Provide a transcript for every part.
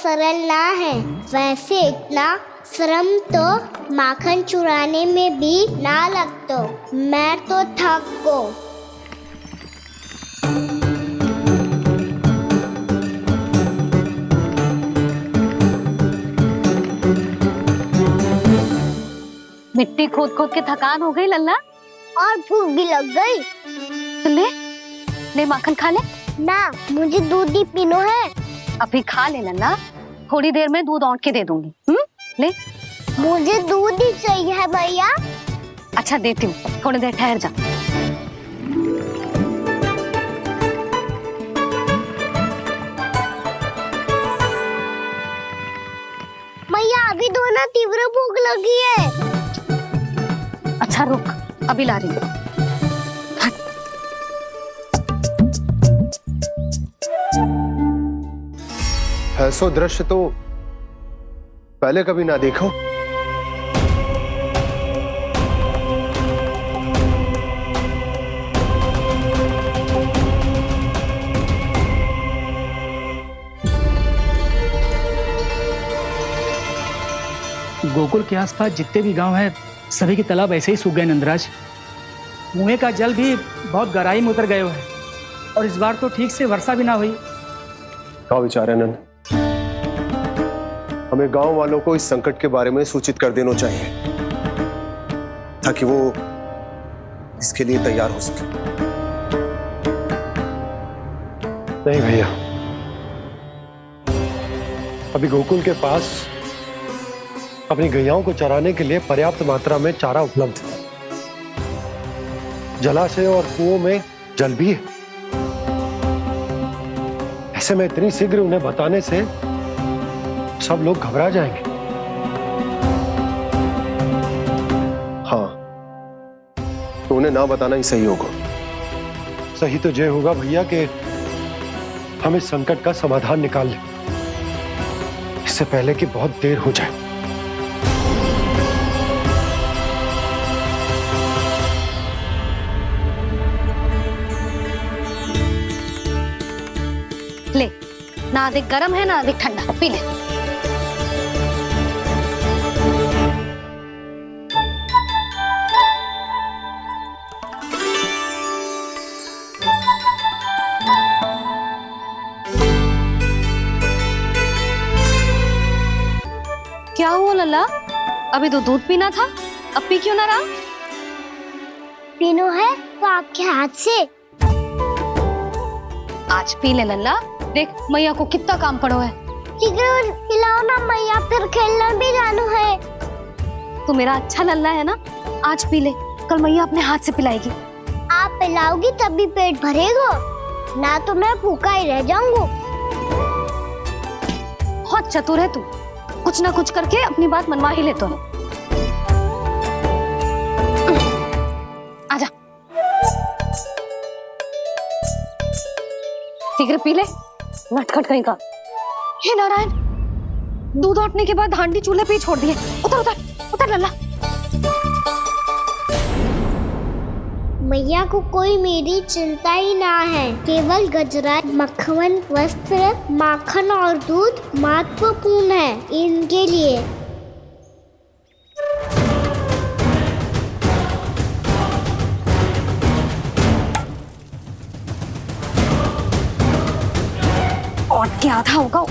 सरल ना है। वैसे इतना श्रम तो माखन चुराने में भी ना लगतो। मैं तो थक गो। मिट्टी खोद खोद के थकान हो गई लल्ला, और भूख भी लग गई। तो ले माखन खा ले। ना, मुझे दूध ही पीनो है। अभी खा ले लल्ला, थोड़ी देर में दूध औंट के दे दूंगी। ले। मुझे दूध ही चाहिए है भैया। अच्छा देती हूँ, थोड़ी देर ठहर जा। भैया अभी दो ना, तीव्र भूख लगी है। अच्छा रुक, अभी ला रही हूँ। ऐसा दृश्य तो पहले कभी ना देखो। गोकुल के आसपास जितने भी गांव हैं, सभी के तालाब ऐसे ही सूख गए नंदराज। कुएं का जल भी बहुत गहराई में उतर गए हुए हैं और इस बार तो ठीक से वर्षा भी ना हुई। क्या विचार है नंद? हमें गांव वालों को इस संकट के बारे में सूचित कर देना चाहिए ताकि वो इसके लिए तैयार हो सके। नहीं भैया, अभी गोकुल के पास अपनी गैयाओं को चराने के लिए पर्याप्त मात्रा में चारा उपलब्ध है। जलाशय और कुओं में जल भी है। ऐसे में इतनी शीघ्र उन्हें बताने से सब लोग घबरा जाएंगे। हाँ, तो उन्हें ना बताना ही सही होगा। सही तो ये होगा भैया कि हम इस संकट का समाधान निकाल लें, इससे पहले कि बहुत देर हो जाए। ले, ना अधिक गर्म है ना अधिक ठंडा, पी ले। क्या हुआ लल्ला? अभी तो दूध पीना था, अब पी क्यों ना रहा? पीनो है तो आपके हाथ से। आज पी ले लल्ला, देख मैया को कितना काम पड़ो है। शीघ्र पिलाओ ना मैया, फिर खेलने भी जाना है। तू मेरा अच्छा लल्ला है ना, आज पी ले, कल मैया अपने हाथ से पिलाएगी। आप पिलाओगी तभी पेट भरेगा, ना तो मैं भूखा ही रह जाऊंगा। बहुत चतुर है तू, कुछ ना कुछ करके अपनी बात मनवा ही लेता है। आजा, शीघ्र पी ले, नटखट कहीं का। हे नारायण, दूध औटने के बाद हांडी चूल्हे पे ही छोड़ दिए। उतर उतर उतर लल्ला। मैया को कोई मेरी चिंता ही ना है। केवल गजरा, मक्खन, वस्त्र, माखन और दूध महत्वपूर्ण है इनके लिए। और क्या आधा होगा।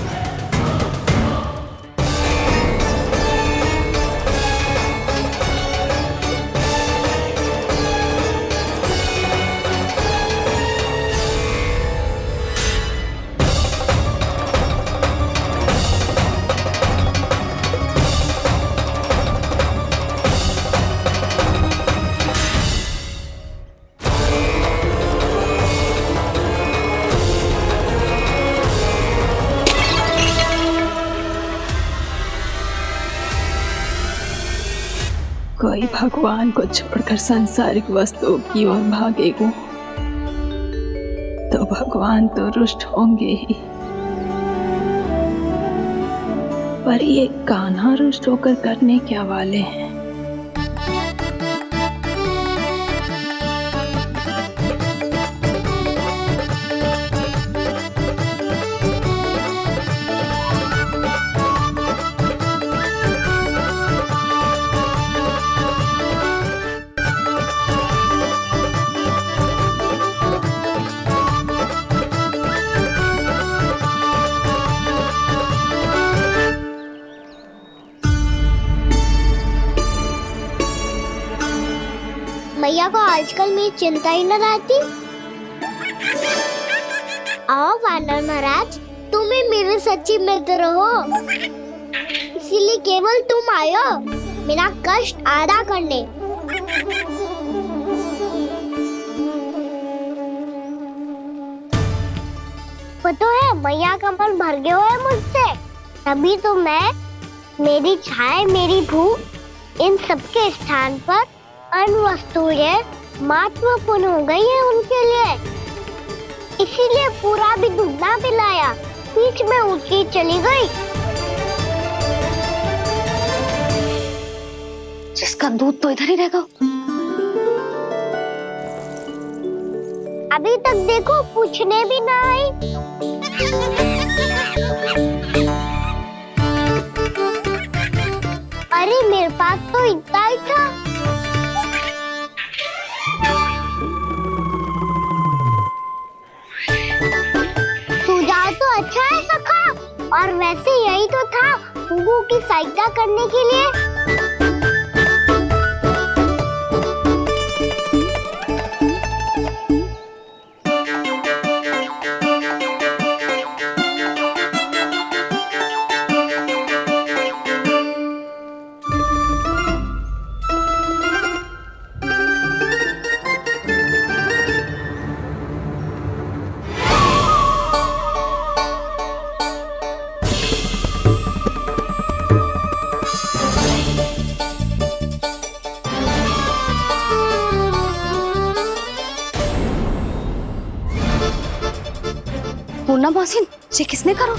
कोई भगवान को छोड़कर सांसारिक वस्तुओं की ओर भागेगा तो भगवान तो रुष्ट होंगे ही, पर ये कान्हा रुष्ट होकर करने क्या वाले हैं। मैया को आजकल मेरी चिंता ही न रहती। आओ वानर महाराज, तुम ही मेरे सच्ची मित्र हो, इसीलिए केवल तुम आयो मेरा कष्ट आधा करने। पता है मैया का मन भर गया है मुझसे, तभी तो मैं, मेरी छाया, मेरी भूख, इन सबके स्थान पर अन्य वस्तुएं महत्वपूर्ण हो गई है उनके लिए। इसीलिए पूरा भी दूध ना पिलाया, बीच में उठी चली गई। जिसका दूध तो इधर ही रहेगा। अभी तक देखो पूछने भी ना आई। अरे मेरे पास तो इतना ही था। सुझाव तो अच्छा है सखा, और वैसे यही तो था गुगू की सहायता करने के लिए। पूर्णा मौसी, ये किसने करो?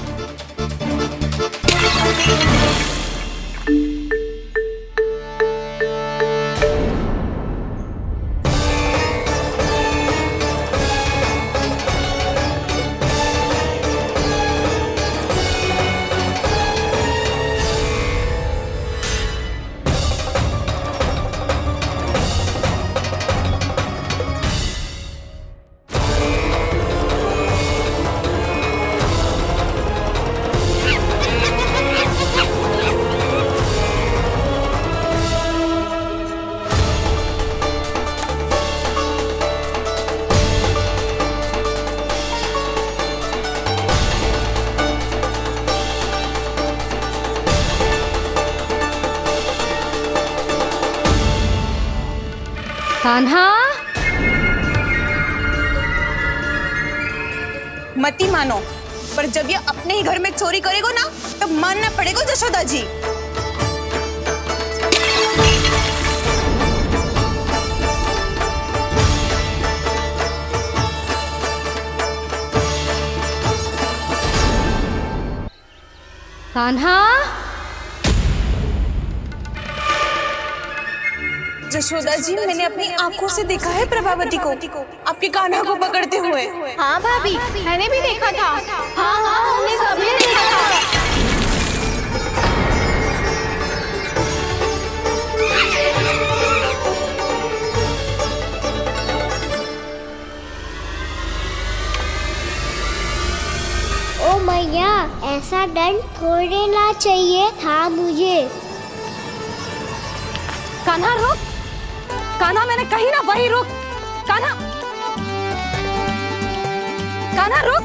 कान्हा, मती मानो, पर जब ये अपने ही घर में चोरी करेगो ना, तब मानना पड़ेगा जशोदा जी। कान्हा, जशोदा जी, मैंने अपनी आंखों से देखा है प्रभावती को आपके कान्हा को पकड़ते हुए। हाँ भाभी, मैंने भी देखा था। हाँ हाँ, हमने सबने देखा था। ओ मैया, ऐसा दंड थोड़े ना चाहिए था मुझे। कान्हा रुक, कान्हा, मैंने कही ना वही रुक। कान्हा, कान्हा रुक।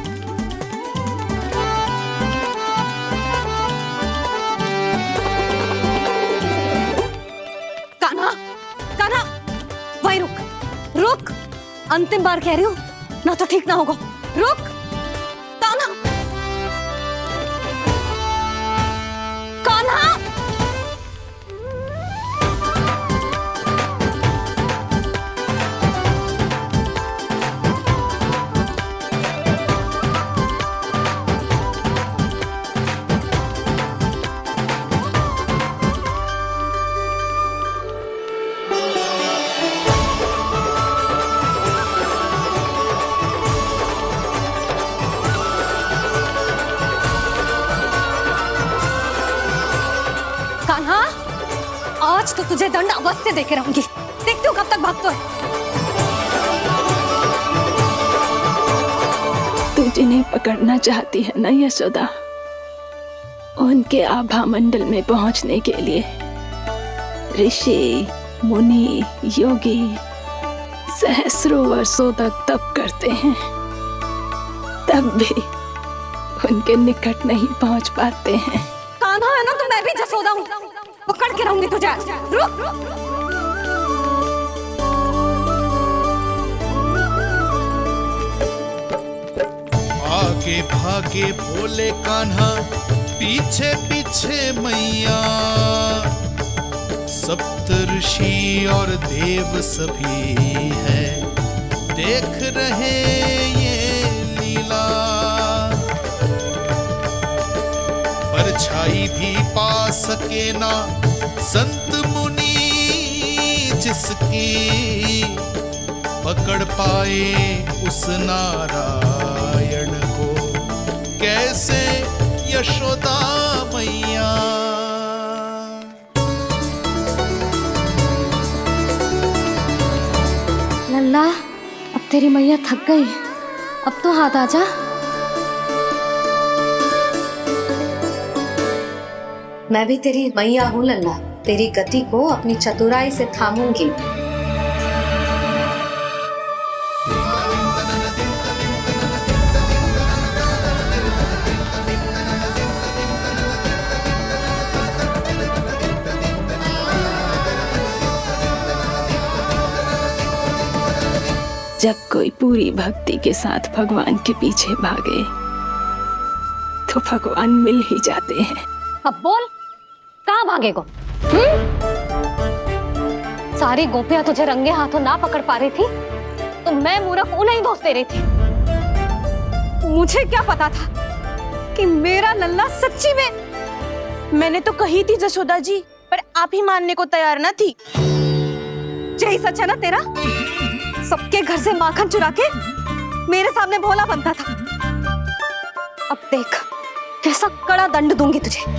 कान्हा, कान्हा, वही रुक, रुक। अंतिम बार कह रही हूँ, ना तो ठीक ना होगा। रुक कान्हा, कान्हा। कान्हा, आज तो तुझे दंड अवश्य देके रहूंगी। देखती हूँ कब तक भागता है। तू जिन्हें पकड़ना चाहती है ना यशोदा, उनके आभा मंडल में पहुंचने के लिए ऋषि, मुनि, योगी सहस्रों वर्षों तक तप करते हैं, तब भी उनके निकट नहीं पहुंच पाते हैं। कान्हा है ना तो मैं भी जसोदा हूँ, पकड़ के रहूंगी तुझे। रुक। आगे भागे भोले कान्हा, पीछे पीछे मैया, सप्त ऋषि और देव सभी है देख रहे ये लीला। परछाई भी पा सके ना संत मुनि जिसकी, पकड़ पाए उस नारायण को कैसे यशोदा मैया। लल्ला, अब तेरी मैया थक गई, अब तो हाथ आजा। मैं भी तेरी मैया हूँ लल्ला, तेरी गति को अपनी चतुराई से थामूंगी। जब कोई पूरी भक्ति के साथ भगवान के पीछे भागे तो भगवान मिल ही जाते हैं। अब बोल, कहाँ भागेगा? सारी गोपियां तुझे रंगे हाथों ना पकड़ पा रही थी तो मैं मूर्ख उन्हें ही दोष दे रही थी। मुझे क्या पता था कि मेरा लल्ला सच्ची में। मैंने तो कही थी जसोदा जी, पर आप ही मानने को तैयार ना थी। यही सच है ना तेरा? सबके घर से माखन चुरा के मेरे सामने भोला बनता था। अब देख कैसा कड़ा दंड दूंगी तुझे।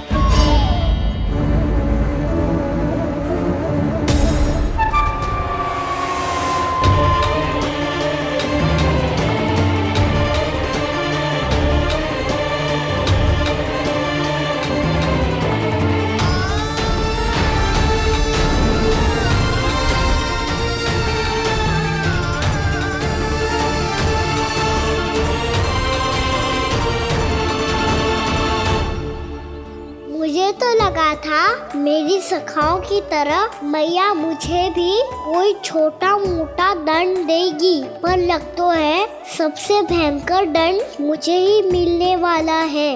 मुझे तो लगा था मेरी सखाओं की तरह मैया मुझे भी कोई छोटा मोटा दंड देगी, पर लग तो है सबसे भयंकर दंड मुझे ही मिलने वाला है।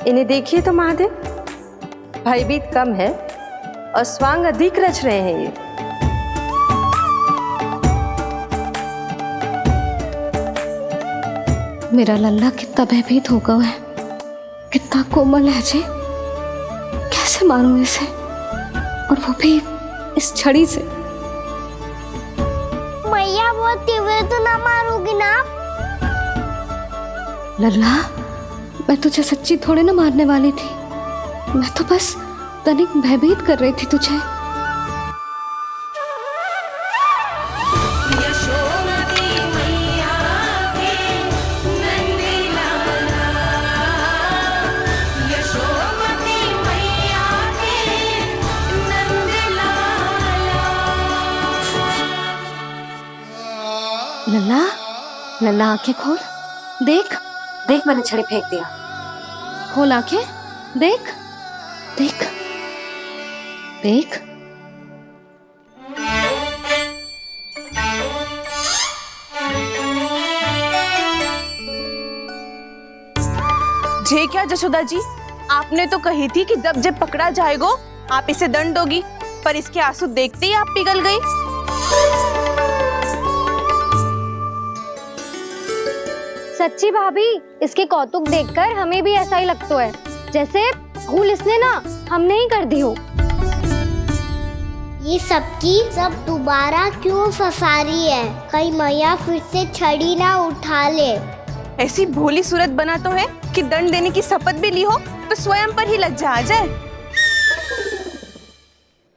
इन्हें देखिए तो महादेव, भयभीत कम है और स्वांग अधिक रच रहे हैं ये। मेरा लल्ला कितना भयभीत होगा है, कितना कोमल है जी। कैसे मारूं इसे, और वो भी इस छड़ी से। मैया बहुत तीव्र तो ना मारोगी ना? लल्ला, मैं तुझे सच्ची थोड़े ना मारने वाली थी, मैं तो बस तनिक भयभीत कर रही थी तुझे। लल्ला, लल्ला आंखें खोल, देख देख मैंने छड़ी फेंक दिया। खोल आंखें, देख देख देख। जे क्या जसोदा जी, आपने तो कही थी कि जब पकड़ा जाएगा आप इसे दंड दोगी, पर इसके आंसू देखते ही आप पिघल गई। सच्ची भाभी, इसके कौतुक देखकर हमें भी ऐसा ही लगता है जैसे भूल इसने ना हमने ही कर दी हो। ये सबकी सब दोबारा क्यों फंसा रही है? कहीं मैया फिर से छड़ी ना उठा ले। ऐसी भोली सूरत बना तो है कि दंड देने की शपथ भी ली हो तो स्वयं पर ही लज्जा आ जाए।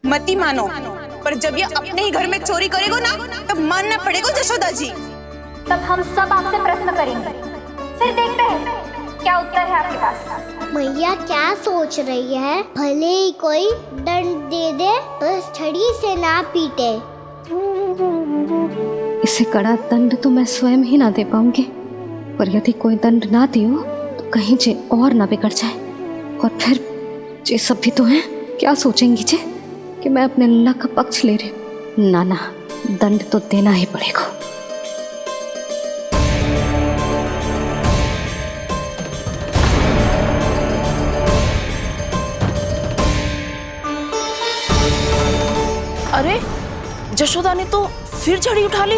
मती मानो, पर जब ये अपने ही घर में चोरी करेगा ना तब मानना पड़ेगा जसोदा जी। तब हम सब आपसे प्रश्न करेंगे, फिर देखते हैं क्या उत्तर है आपके पास? मैया क्या सोच रही है? भले ही कोई दंड दे दे, बस छड़ी से ना पीटे। इसे कड़ा दंड तो मैं स्वयं ही ना दे पाऊंगी, पर यदि कोई दंड ना दियो तो कहीं जे और ना बिगड़ जाए, और फिर जे सब भी तो हैं, क्या सोचेंगी जे कि मैं अपने लल्ला का पक्ष ले रही। ना ना, दंड तो देना ही पड़ेगा। अरे जशोदा ने तो फिर छड़ी उठा ली।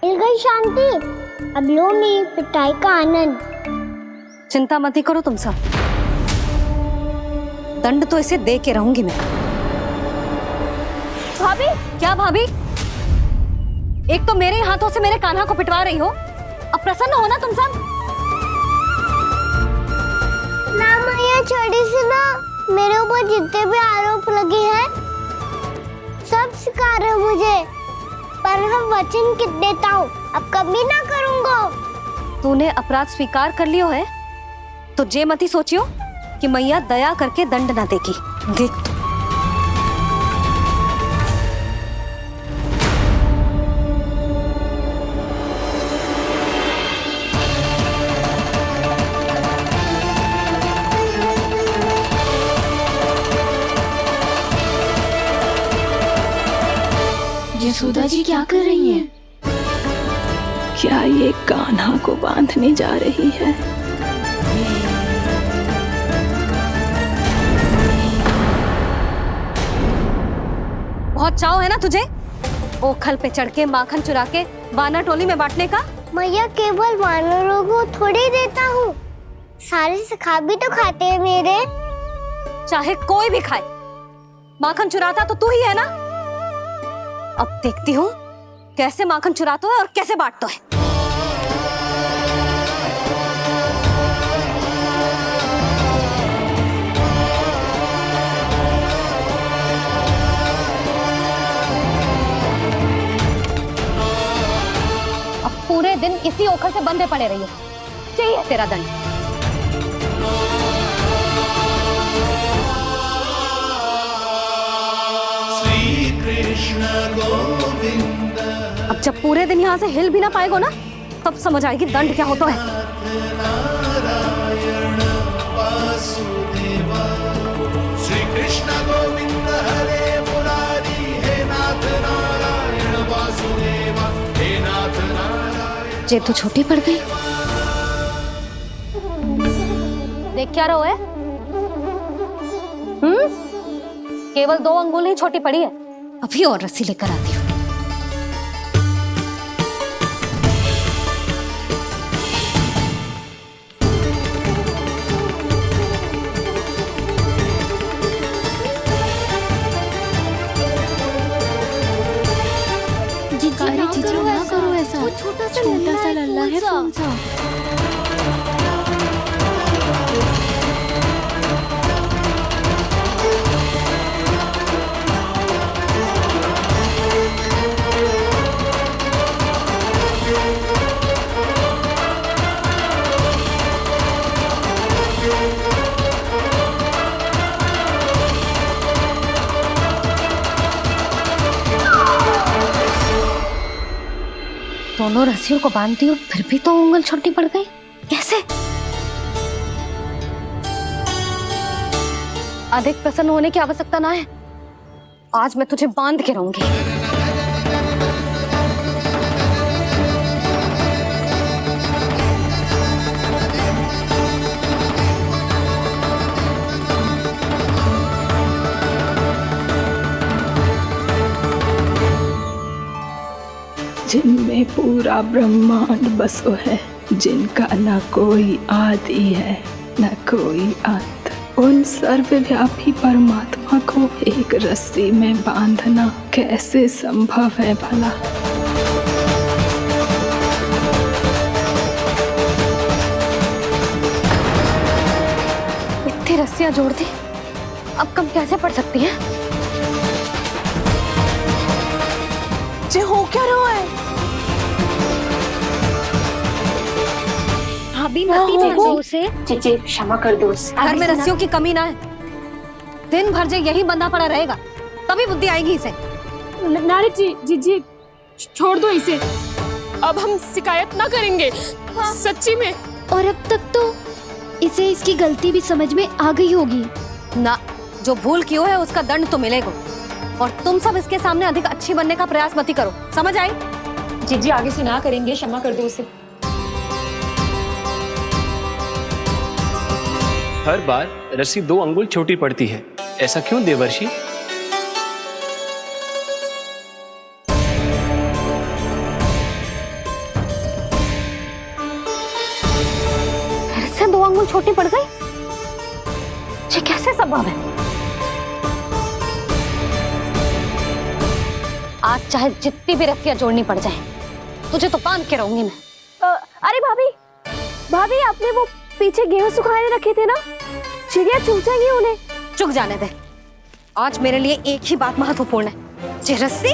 मिल गई शांति। अब लो मेरी पिटाई का आनंद। चिंता मत ही करो तुम सब, दंड तो इसे दे के रहूंगी मैं। भाभी? क्या भाभी? एक तो मेरे हाथों से मेरे कान्हा को पिटवा रही हो, अब प्रसन्न हो ना तुम सब? ना मैया, छड़ी से ना मेरे ऊपर जितने भी आरोप लगे हैं सब स्वीकार है मुझे, पर हम वचन कित देता हूँ, अब कभी ना करूँगा। तूने अपराध स्वीकार कर लियो है तो जे मत ही सोचियो कि मैया दया करके दंड ना देगी। देख यशोदा जी क्या कर रही हैं? क्या ये कान्हा को बांधने जा रही है? बहुत चाव है ना तुझे ओखल पे चढ़ के माखन चुरा के वानर टोली में बांटने का? मैया, केवल वानरों को थोड़ी देता हूँ, सारे सखा भी तो खाते हैं मेरे। चाहे कोई भी खाए, माखन चुराता तो तू ही है ना। अब देखती हूँ कैसे माखन चुराता है और कैसे बांटता है। अब पूरे दिन इसी ओखल से बंधे पड़े रहिए, चाहिए तेरा दंड। अब जब पूरे दिन यहाँ से हिल भी ना पाएगो ना, तब समझ आएगी दंड क्या होता है। श्री कृष्ण गोविंद हरे मुरारी, हे नाथ नारायण वासुदेवा, हे नाथ नारायण। जे तो छोटी पड़ गई। देख क्या रहो है? केवल 2 अंगुल ही छोटी पड़ी है, अभी और रस्सी लेकर आती हूँ। जीजू ना करो ऐसा, छोटा सा लल्ला है कौन सा? दोनों रस्सियों को बांधती हूँ, फिर भी तो उंगल छोटी पड़ गई। कैसे? अधिक प्रसन्न होने की आवश्यकता ना है, आज मैं तुझे बांध के रहूंगी। जिनमें पूरा ब्रह्मांड बसो है, जिनका न कोई आदि है न कोई अंत, उन सर्वव्यापी परमात्मा को एक रस्सी में बांधना कैसे संभव है भला? रस्सियां जोड़ दी, अब कम कैसे पड़ सकती हैं? जे हो क्या रहा है? भाभी मती देखो उसे। जी क्षमा कर दो उसे। घर में रस्सियों की कमी ना है। दिन भर जे यही बंधा पड़ा रहेगा तभी बुद्धि आएगी इसे। नारी जी छोड़ दो इसे। अब हम शिकायत ना करेंगे। सच्ची में। और अब तक तो इसे इसकी गलती भी समझ में आ गई होगी ना। जो भूल की हो है उसका दंड तो मिलेगा। और तुम सब इसके सामने अधिक अच्छी बनने का प्रयास मत करो, समझ आई? जी आगे से ना करेंगे, क्षमा कर दो उसे। हर बार रस्सी 2 अंगुल छोटी पड़ती है, ऐसा क्यों देवर्षि? फिर से 2 अंगुल छोटी पड़ गई? ये कैसे संभव है? आज चाहे जितनी भी रस्सियां जोड़नी पड़ जाए, तुझे तो बांध के रहूंगी मैं। अरे भाभी आपने वो पीछे गेहूं सुखाने रखे थे ना, चिड़िया चुग जाएंगी उन्हें। चुक जाने दे। आज मेरे लिए एक ही बात महत्वपूर्ण है, ये रस्सी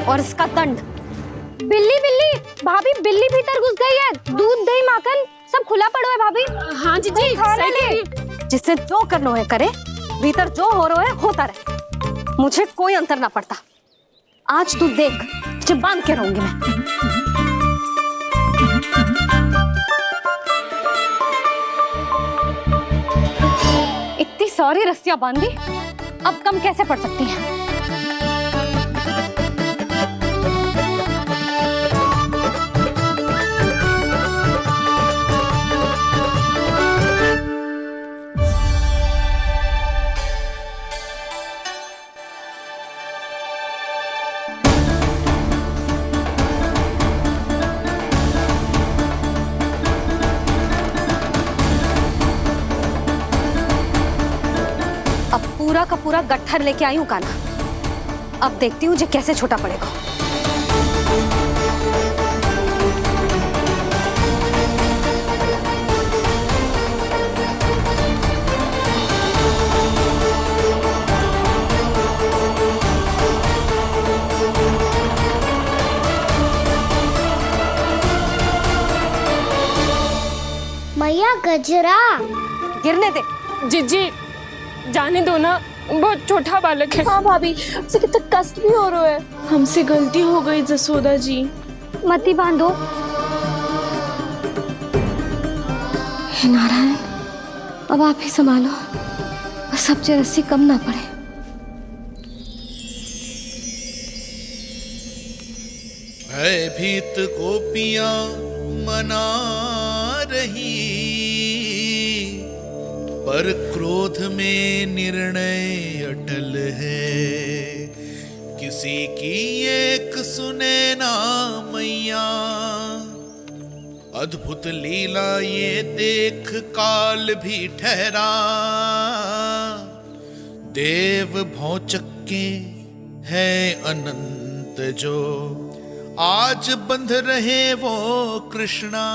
और इसका दंड। बिल्ली भाभी, बिल्ली भीतर घुस गई है। दूध दही माखन सब खुला पड़ा है भाभी। हाँ जी सही कह रही है। जिससे जो करना है करे, भीतर जो हो रहा है होता रहे, मुझे कोई अंतर ना पड़ता। आज तू देख, तुझे बांध के रहूंगी मैं। इतनी सारी रस्सियां बांधी, अब कम कैसे पड़ सकती हैं? पूरा का पूरा गट्ठर लेके आई हूँ कान्हा। अब देखती हूँ जे कैसे छोटा पड़ेगा। मैया गजरा गिरने दे। जी जाने दो ना, बहुत छोटा बालक है। हाँ भाभी, उसे कितना कष्ट भी हो रहा है। हमसे गलती हो गई जसोदा जी। मती बांधो। हे नारायण, अब आप ही संभालो, बस अब जे रस्सी कम ना पड़े। भयभीत गोपियां मना रही, पर क्रोध में निर्णय अटल है। किसी की एक सुने ना मैया, अद्भुत लीला ये देख काल भी ठहरा। देव भौचक्के है अनंत जो, आज बंध रहे वो कृष्णा।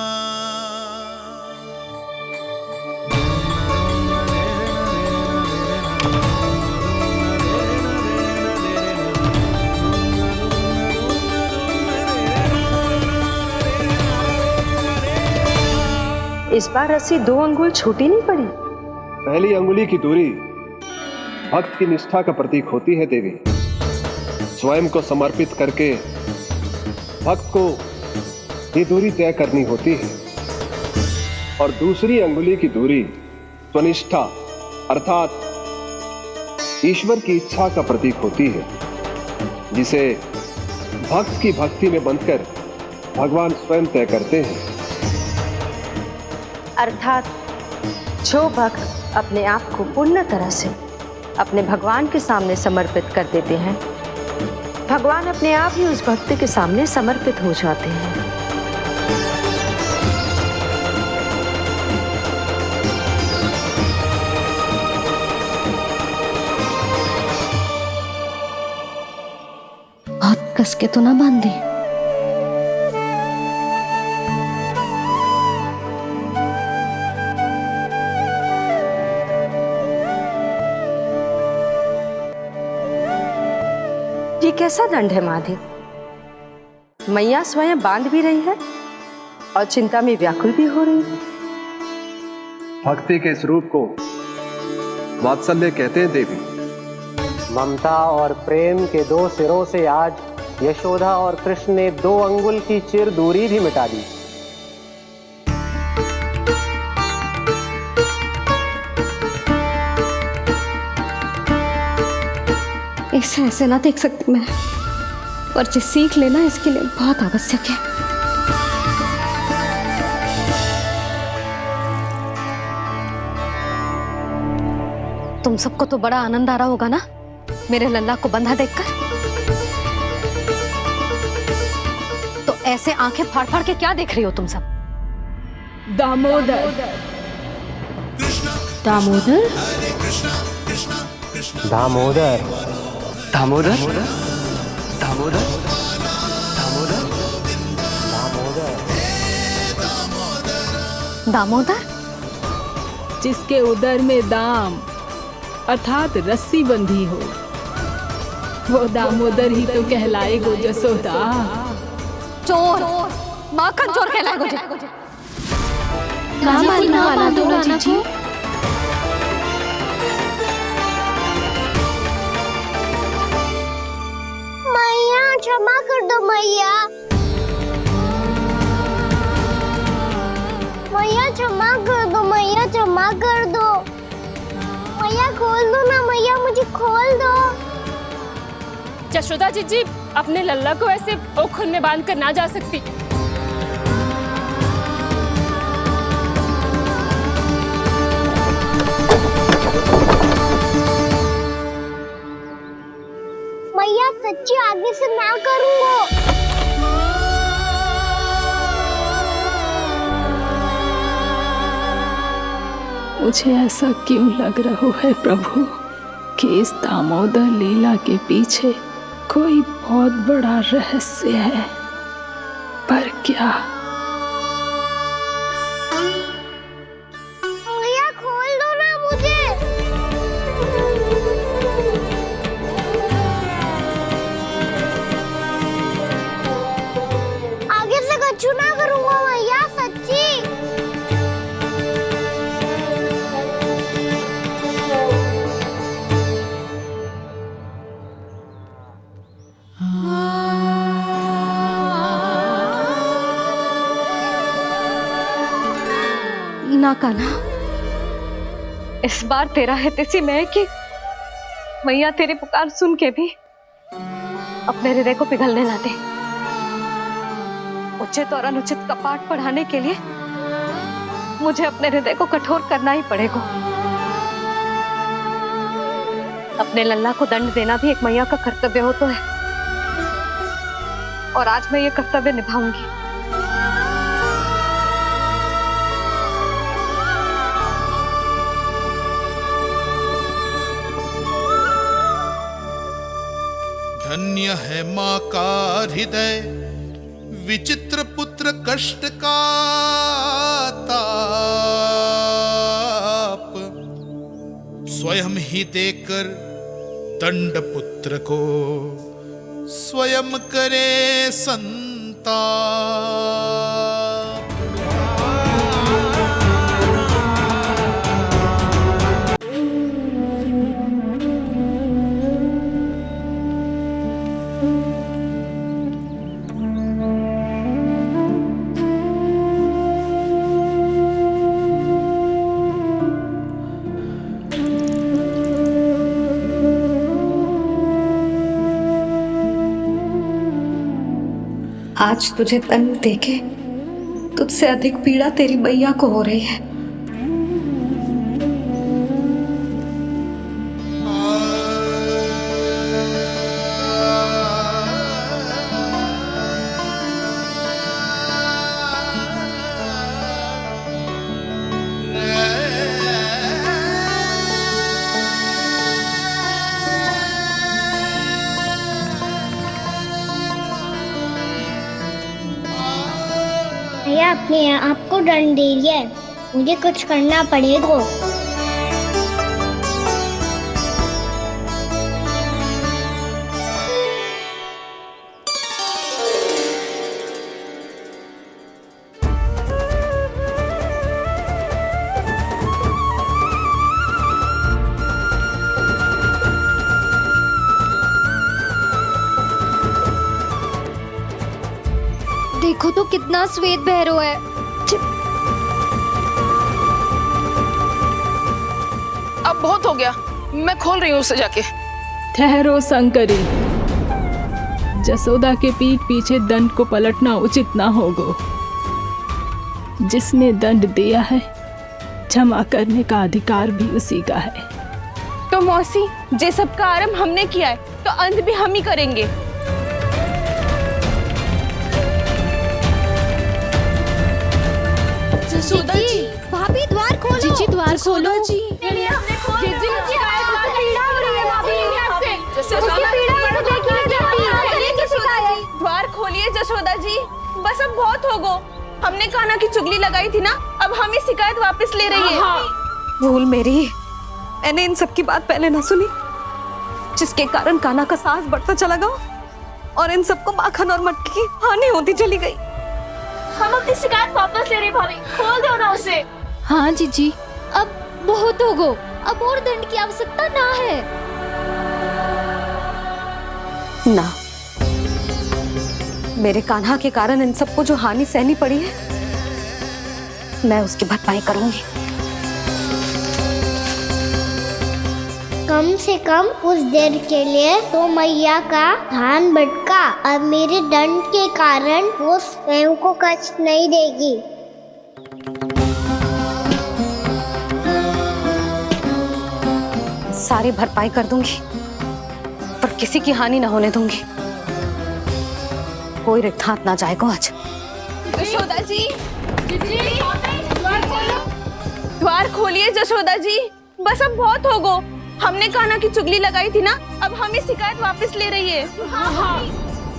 इस बार रस्सी 2 अंगुल छोटी नहीं पड़ी। पहली अंगुली की दूरी भक्त की निष्ठा का प्रतीक होती है देवी। स्वयं को समर्पित करके भक्त को ये दूरी तय करनी होती है। और दूसरी अंगुली की दूरी स्वनिष्ठा अर्थात ईश्वर की इच्छा का प्रतीक होती है, जिसे भक्त की भक्ति में बंधकर भगवान स्वयं तय करते हैं। अर्थात जो भक्त अपने आप को पूर्ण तरह से अपने भगवान के सामने समर्पित कर देते हैं, भगवान अपने आप ही उस भक्त के सामने समर्पित हो जाते हैं। बहुत कस के तो ना बांधी। कैसा दंड है माधे? मैया स्वयं बांध भी रही है और चिंता में व्याकुल भी हो रही है। भक्ति के इस रूप को वात्सल्य कहते हैं देवी। ममता और प्रेम के दो सिरों से आज यशोदा और कृष्ण ने 2 अंगुल की चिर दूरी भी मिटा दी। इसे ऐसे ना देख सकती मैं, और जो सीख लेना इसके लिए बहुत आवश्यक है। तुम सबको तो बड़ा आनंद आ रहा होगा ना मेरे लल्ला को बंधा देखकर। तो ऐसे आंखें फाड़ फाड़ के क्या देख रही हो तुम सब? दामोदर दामोदर दामोदर दामोदर दामोदर दामोदर, जिसके उदर में दाम अर्थात रस्सी बंधी हो, वो दामोदर ही तो कहलाएगो जसोदा। चोर, माखन चोर कहलाएगो जी। मैया क्षमा कर दो मैया। मैया क्षमा कर दो, मैया क्षमा कर दो। मैया खोल दो ना मैया, मुझे खोल दो। जशोदा जी अपने लल्ला को ऐसे ओखुन में बांध कर ना जा सकती। मैया सच्ची आगे से ना करूंगा। मुझे ऐसा क्यों लग रहा है प्रभु कि इस दामोदर लीला के पीछे कोई बहुत बड़ा रहस्य है, पर क्या? मैया खोल दो ना मुझे। आगे से कछु ना करूंगा मैया, सच्ची। ना कान्हा, इस बार तेरा है तेसी मैं कि मैया तेरी पुकार सुन के भी अपने हृदय को पिघलने ना दे। उचित और अनुचित का पाठ पढ़ाने के लिए मुझे अपने हृदय को कठोर करना ही पड़ेगा। अपने लल्ला को दंड देना भी एक मैया का कर्तव्य हो तो है, और आज मैं ये कर्तव्य निभाऊंगी। धन्य है माँ का हृदय, विचित्र पुत्र कष्ट का ताप, स्वयं ही देकर दंड पुत्र को स्वयं करे संताप। आज तुझे दंड देके तुझसे अधिक पीड़ा तेरी मैया को हो रही है। भैया अपने आप को दंड दे दिया है, मुझे कुछ करना पड़ेगा। ना श्वेत भैरव है। अब बहुत हो गया, मैं खोल रही हूँ उसे जाके। ठहरो शंकरी, जसोदा के पीठ पीछे दंड को पलटना उचित ना होगा। जिसने दंड दिया है, क्षमा करने का अधिकार भी उसी का है। तो मौसी, जे सब का आरंभ हमने किया है तो अंत भी हम ही करेंगे। जसोदा जी, भाभी द्वार खोलो। जीजी द्वार खोलो। जी द्वार खोलिए जसोदा जी, बस अब बहुत हो गो। हमने कान्हा की चुगली लगाई थी ना, अब हम ही शिकायत वापस ले रही है। भूल मेरी, मैंने इन सब की बात पहले ना सुनी, जिसके कारण कान्हा का साहस बढ़ता चला गया और इन सबको माखन और मटकी की हानि होती चली गई। हम अपनी शिकायत वापस ले रहे भाभी, खोल दो ना उसे। हाँ जीजी, अब बहुत हो गो, अब और दंड की आवश्यकता ना है। ना, मेरे कान्हा के कारण इन सबको जो हानि सहनी पड़ी है, मैं उसकी भरपाई करूंगी। कम से कम उस देर के लिए तो मैया का ध्यान भटका। अब मेरे दंड के कारण वो स्वयं को कष्ट नहीं देगी। सारी भरपाई कर दूंगी, पर किसी की हानि ना होने दूंगी। कोई रिक्त हाथ ना जाएगा आज। जसोदा जी, द्वार खोलिए जसोदा जी, बस अब बहुत हो गो। हमने कान्हा की चुगली लगाई थी ना, अब हम ही शिकायत वापस ले रही है।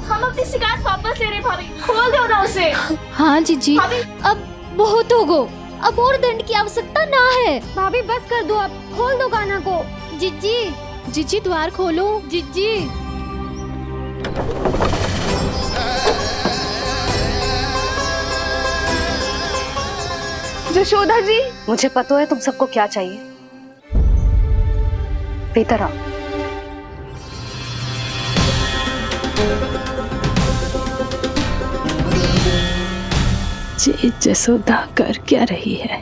हम अपनी शिकायत वापस ले रहे भाभी, खोल दो ना उसे। हाँ जीजी, अब बहुत हो गो, अब और दंड की आवश्यकता ना है। भाभी बस कर दो, अब खोल दो कान्हा को। जिज्जी, जीजी द्वार खोलो। जिज्जी। जशोदा जी, मुझे पता है तुम सबको क्या चाहिए। भीतर आओ। जे जसोदा कर क्या रही है?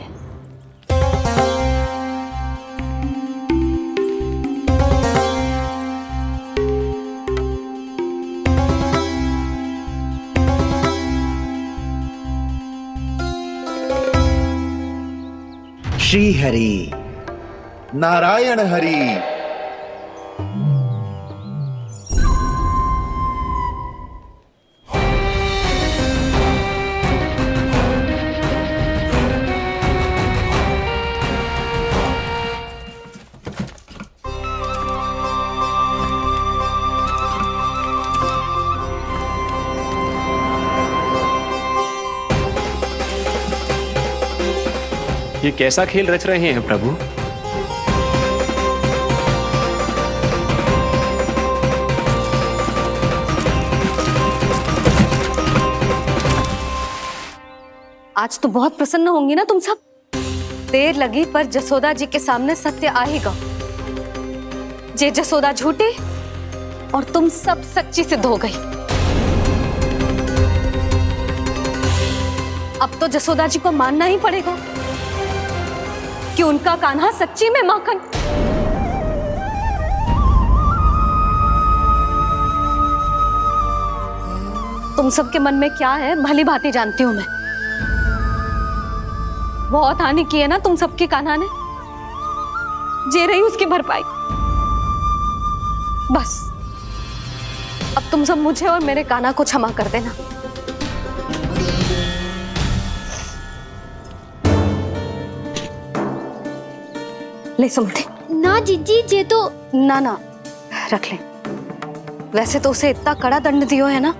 श्री हरि नारायण हरि। ये कैसा खेल रच रहे हैं प्रभु? आज तो बहुत प्रसन्न होंगी ना तुम सब। देर लगी पर जसोदा जी के सामने सत्य आएगा। जे जसोदा झूठी और तुम सब सच्ची सिद्ध हो गई। अब तो जसोदा जी को मानना ही पड़ेगा कि उनका कान्हा सच्ची में माखन। तुम सबके मन में क्या है भली भांति जानती हूं मैं। बहुत हानि की है ना तुम सबके कान्हा ने, जे रही उसकी भरपाई। बस अब तुम सब मुझे और मेरे कान्हा को क्षमा कर देना। ले सुमते। ना जीजी, जे तो ना ना रख ले। वैसे तो उसे इतना कड़ा दंड दियो है ना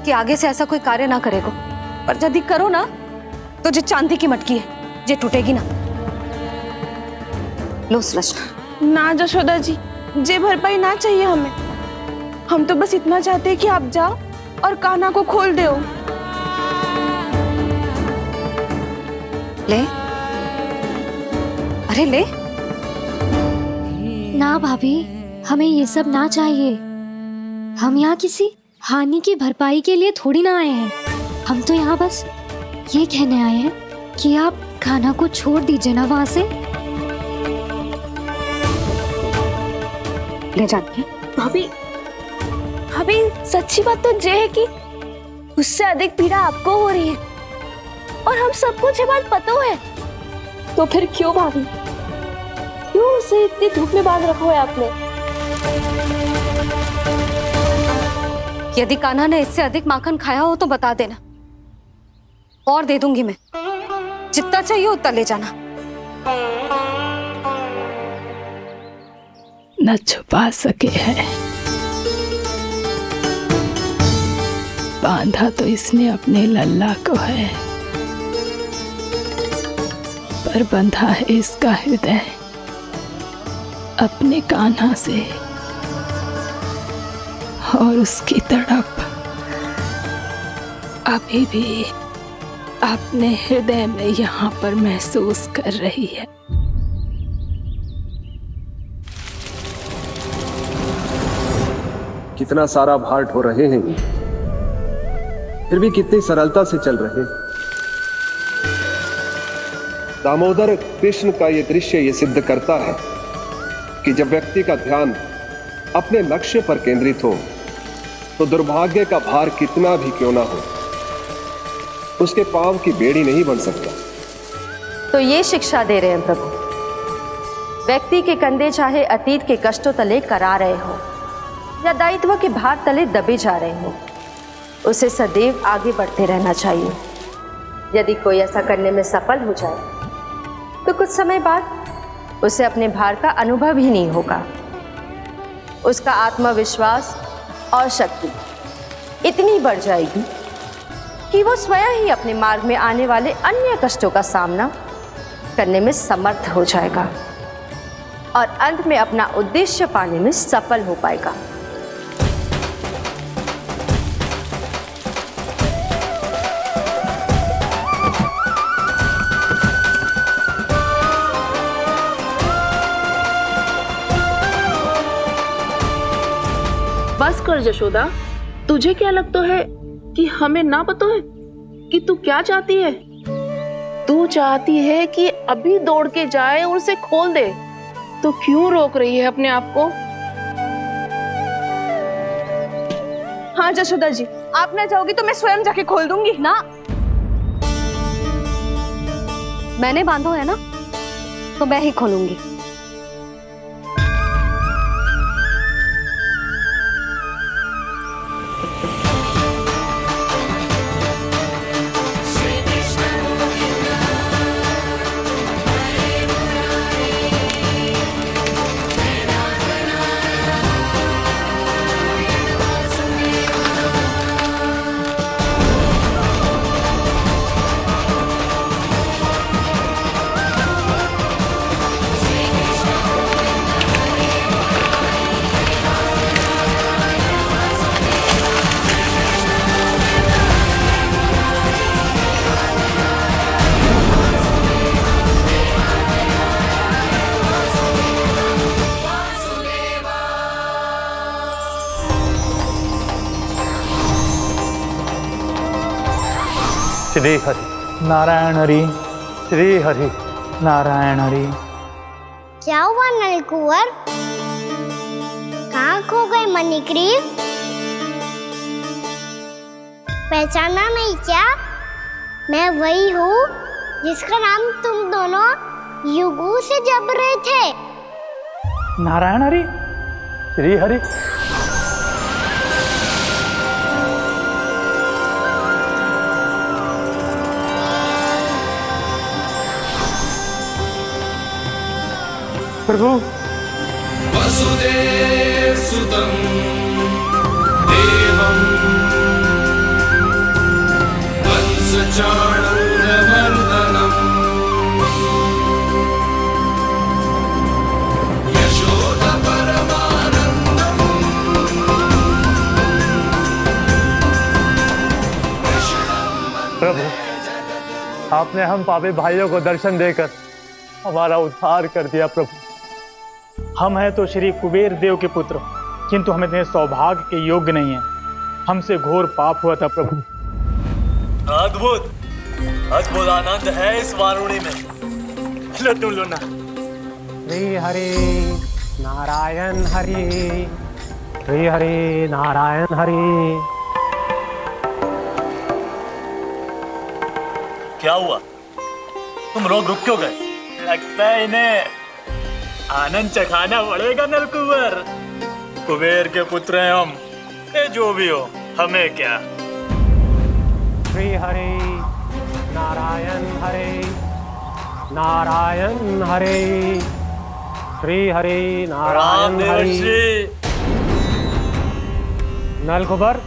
कि आगे से ऐसा कोई कार्य ना करेगा, पर यदि करो ना तो जो चांदी की मटकी है जे टूटेगी ना। लो सृष्टि। ना जशोदा जी, जे भरपाई ना चाहिए हमें। हम तो बस इतना चाहते हैं कि आप जाओ और कान्हा को खोल दो। ले, अरे ले। ना भाभी, हमें ये सब ना चाहिए। हम यहाँ किसी हानि की भरपाई के लिए थोड़ी ना आए हैं। हम तो यहाँ बस ये कहने आए हैं कि आप खाना को छोड़ दीजिए ना वहां से। ले जाती हैं। भाभी भाभी सच्ची बात तो ये है कि उससे अधिक पीड़ा आपको हो रही है और हम सबको ये बात पता है। तो फिर क्यों भाभी, क्यों उसे इतनी धूप में बांध रखा है आपने? यदि कान्हा ने इससे अधिक माखन खाया हो तो बता देना, और दे दूंगी मैं। जितना चाहिए उतना ले जाना। न छुपा सके हैं, बांधा तो इसने अपने लल्ला को है, पर बंधा है इसका हृदय अपने कान्हा से, और उसकी तड़प अभी भी अपने हृदय में यहाँ पर महसूस कर रही है। कितना सारा भार ढो रहे हैं, फिर भी कितनी सरलता से चल रहे हैं। दामोदर कृष्ण का यह दृश्य ये सिद्ध करता है कि जब व्यक्ति का ध्यान अपने लक्ष्य पर केंद्रित हो तो दुर्भाग्य का भार कितना भी क्यों ना हो, उसके पांव की बेड़ी नहीं बन सकता। तो ये शिक्षा दे रहे हैं प्रभु, व्यक्ति के कंधे चाहे अतीत के कष्टों तले करा रहे हो या दायित्व के भार तले दबे जा रहे हो, उसे सदैव आगे बढ़ते रहना चाहिए। यदि कोई ऐसा करने में सफल हो जाए तो कुछ समय बाद उसे अपने भार का अनुभव ही नहीं होगा। उसका आत्मविश्वास और शक्ति इतनी बढ़ जाएगी कि वो स्वयं ही अपने मार्ग में आने वाले अन्य कष्टों का सामना करने में समर्थ हो जाएगा और अंत में अपना उद्देश्य पाने में सफल हो पाएगा। बस कर यशोदा, तुझे क्या लगता है कि हमें ना पता है कि तू क्या चाहती है? तू चाहती है कि अभी दौड़ के जाए और उसे खोल दे, तो क्यों रोक रही है अपने आप को? हाँ यशोदा जी, आप ना चाहोगी तो मैं स्वयं जाके खोल दूंगी। ना, मैंने बांधो है ना, तो मैं ही खोलूंगी। श्री हरि नारायण हरि, श्री हरि नारायण हरि। क्या हुआ नलकुंवर? कहाँ खो गए मणिग्रीव? पहचाना नहीं क्या? मैं वही हूँ जिसका नाम तुम दोनों युगों से जप रहे थे। नारायण हरि, श्री हरि। प्रभु वसुदेव सुतं देवं वंशचाणूरमर्दनम् यशोदा परमानन्दम् प्रभु, आपने हम पापी भाइयों को दर्शन देकर हमारा उद्धार कर दिया। प्रभु, हम हैं तो श्री कुबेर देव के पुत्र, किंतु हम इतने सौभाग्य के योग्य नहीं हैं। हमसे घोर पाप हुआ था प्रभु। अद्भुत अद्भुत आनंद है इस वारुणी में। लो तुम लो ना। श्री हरि नारायण हरि, श्री हरि नारायण हरि। क्या हुआ, तुम रुक क्यों गए? लगता है इन्हें आनंद चखाना पड़ेगा नलकुंवर। कुबेर के पुत्र हैं हम, जो भी हो हमें क्या। श्री हरि नारायण हरि, नारायण हरि, श्री हरि नारायण हरि। नलकुबर,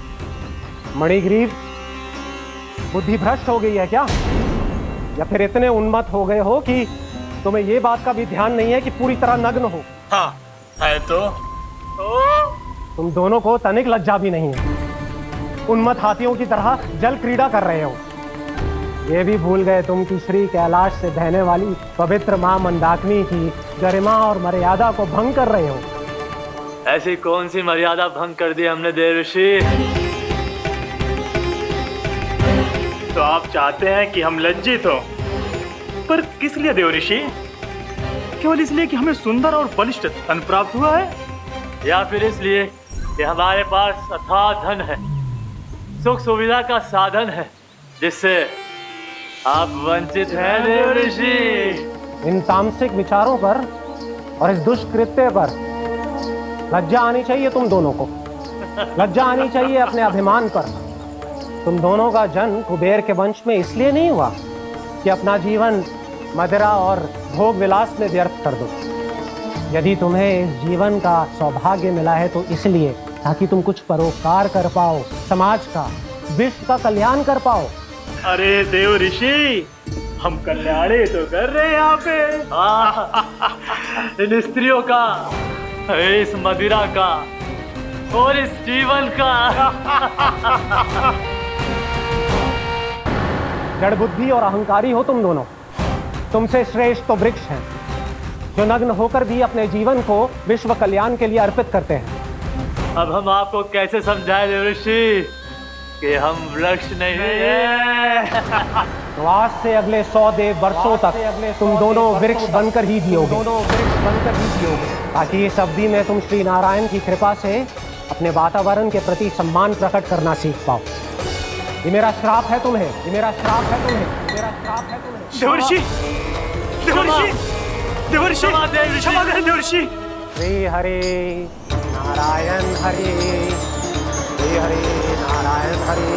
मणिग्रीव, बुद्धि भ्रष्ट हो गई है क्या? या फिर इतने उन्मत्त हो गए हो कि तुम्हें ये बात का भी ध्यान नहीं है कि पूरी तरह नग्न हो? हाँ है तो। तुम दोनों को तनिक लज्जा भी नहीं है। उन्मत्त हाथियों की तरह जल क्रीड़ा कर रहे हो। ये भी भूल गए तुम कि श्री कैलाश से बहने वाली पवित्र मां मंदाकिनी की गरिमा और मर्यादा को भंग कर रहे हो। ऐसी कौन सी मर्यादा भंग कर दी हमने देव ऋषि? तो आप चाहते हैं कि हम लज्जित हो, पर किस लिए देव ऋषि? केवल इसलिए कि हमें सुंदर और बलिष्ठ धन प्राप्त हुआ है, या फिर इसलिए कि हमारे पास अथाह धन है, सुख सुविधा का साधन है, जिससे आप वंचित हैं देव ऋषि? इन तामसिक विचारों पर और इस दुष्कृत्य पर लज्जा आनी चाहिए तुम दोनों को। लज्जा आनी चाहिए अपने अभिमान पर। तुम दोनों का जन्म कुबेर के वंश में इसलिए नहीं हुआ कि अपना जीवन मदिरा और भोग विलास में व्यर्थ कर दो। यदि तुम्हें इस जीवन का सौभाग्य मिला है तो इसलिए ताकि तुम कुछ परोपकार कर पाओ, समाज का, विश्व का कल्याण कर पाओ। अरे देव ऋषि, हम कल्याण तो कर रहे हैं यहाँ पे। इन स्त्रियों का, इस मदिरा का और इस जीवन का। जड़ बुद्धि और अहंकारी हो तुम दोनों। तुमसे श्रेष्ठ तो वृक्ष हैं, जो नग्न होकर भी अपने जीवन को विश्व कल्याण के लिए अर्पित करते हैं। अब हम आपको कैसे समझाएं देव ऋषि कि हम वृक्ष नहीं हैं? तो आज से अगले 100 वर्षों तक तुम दोनों वृक्ष बनकर ही जियोगे। ताकि इस अवधि में तुम श्री नारायण की कृपा से अपने वातावरण के प्रति सम्मान प्रकट करना सीख पाओ। ये मेरा श्राप है तुम्हें, ये मेरा श्राप है तुम्हें, मेरा श्राप है तुम्हें। देवर्षि, देवर्षि, देवर्षि, क्षमा करें देवर्षि। श्री हरि नारायण हरि, श्री हरि नारायण हरि।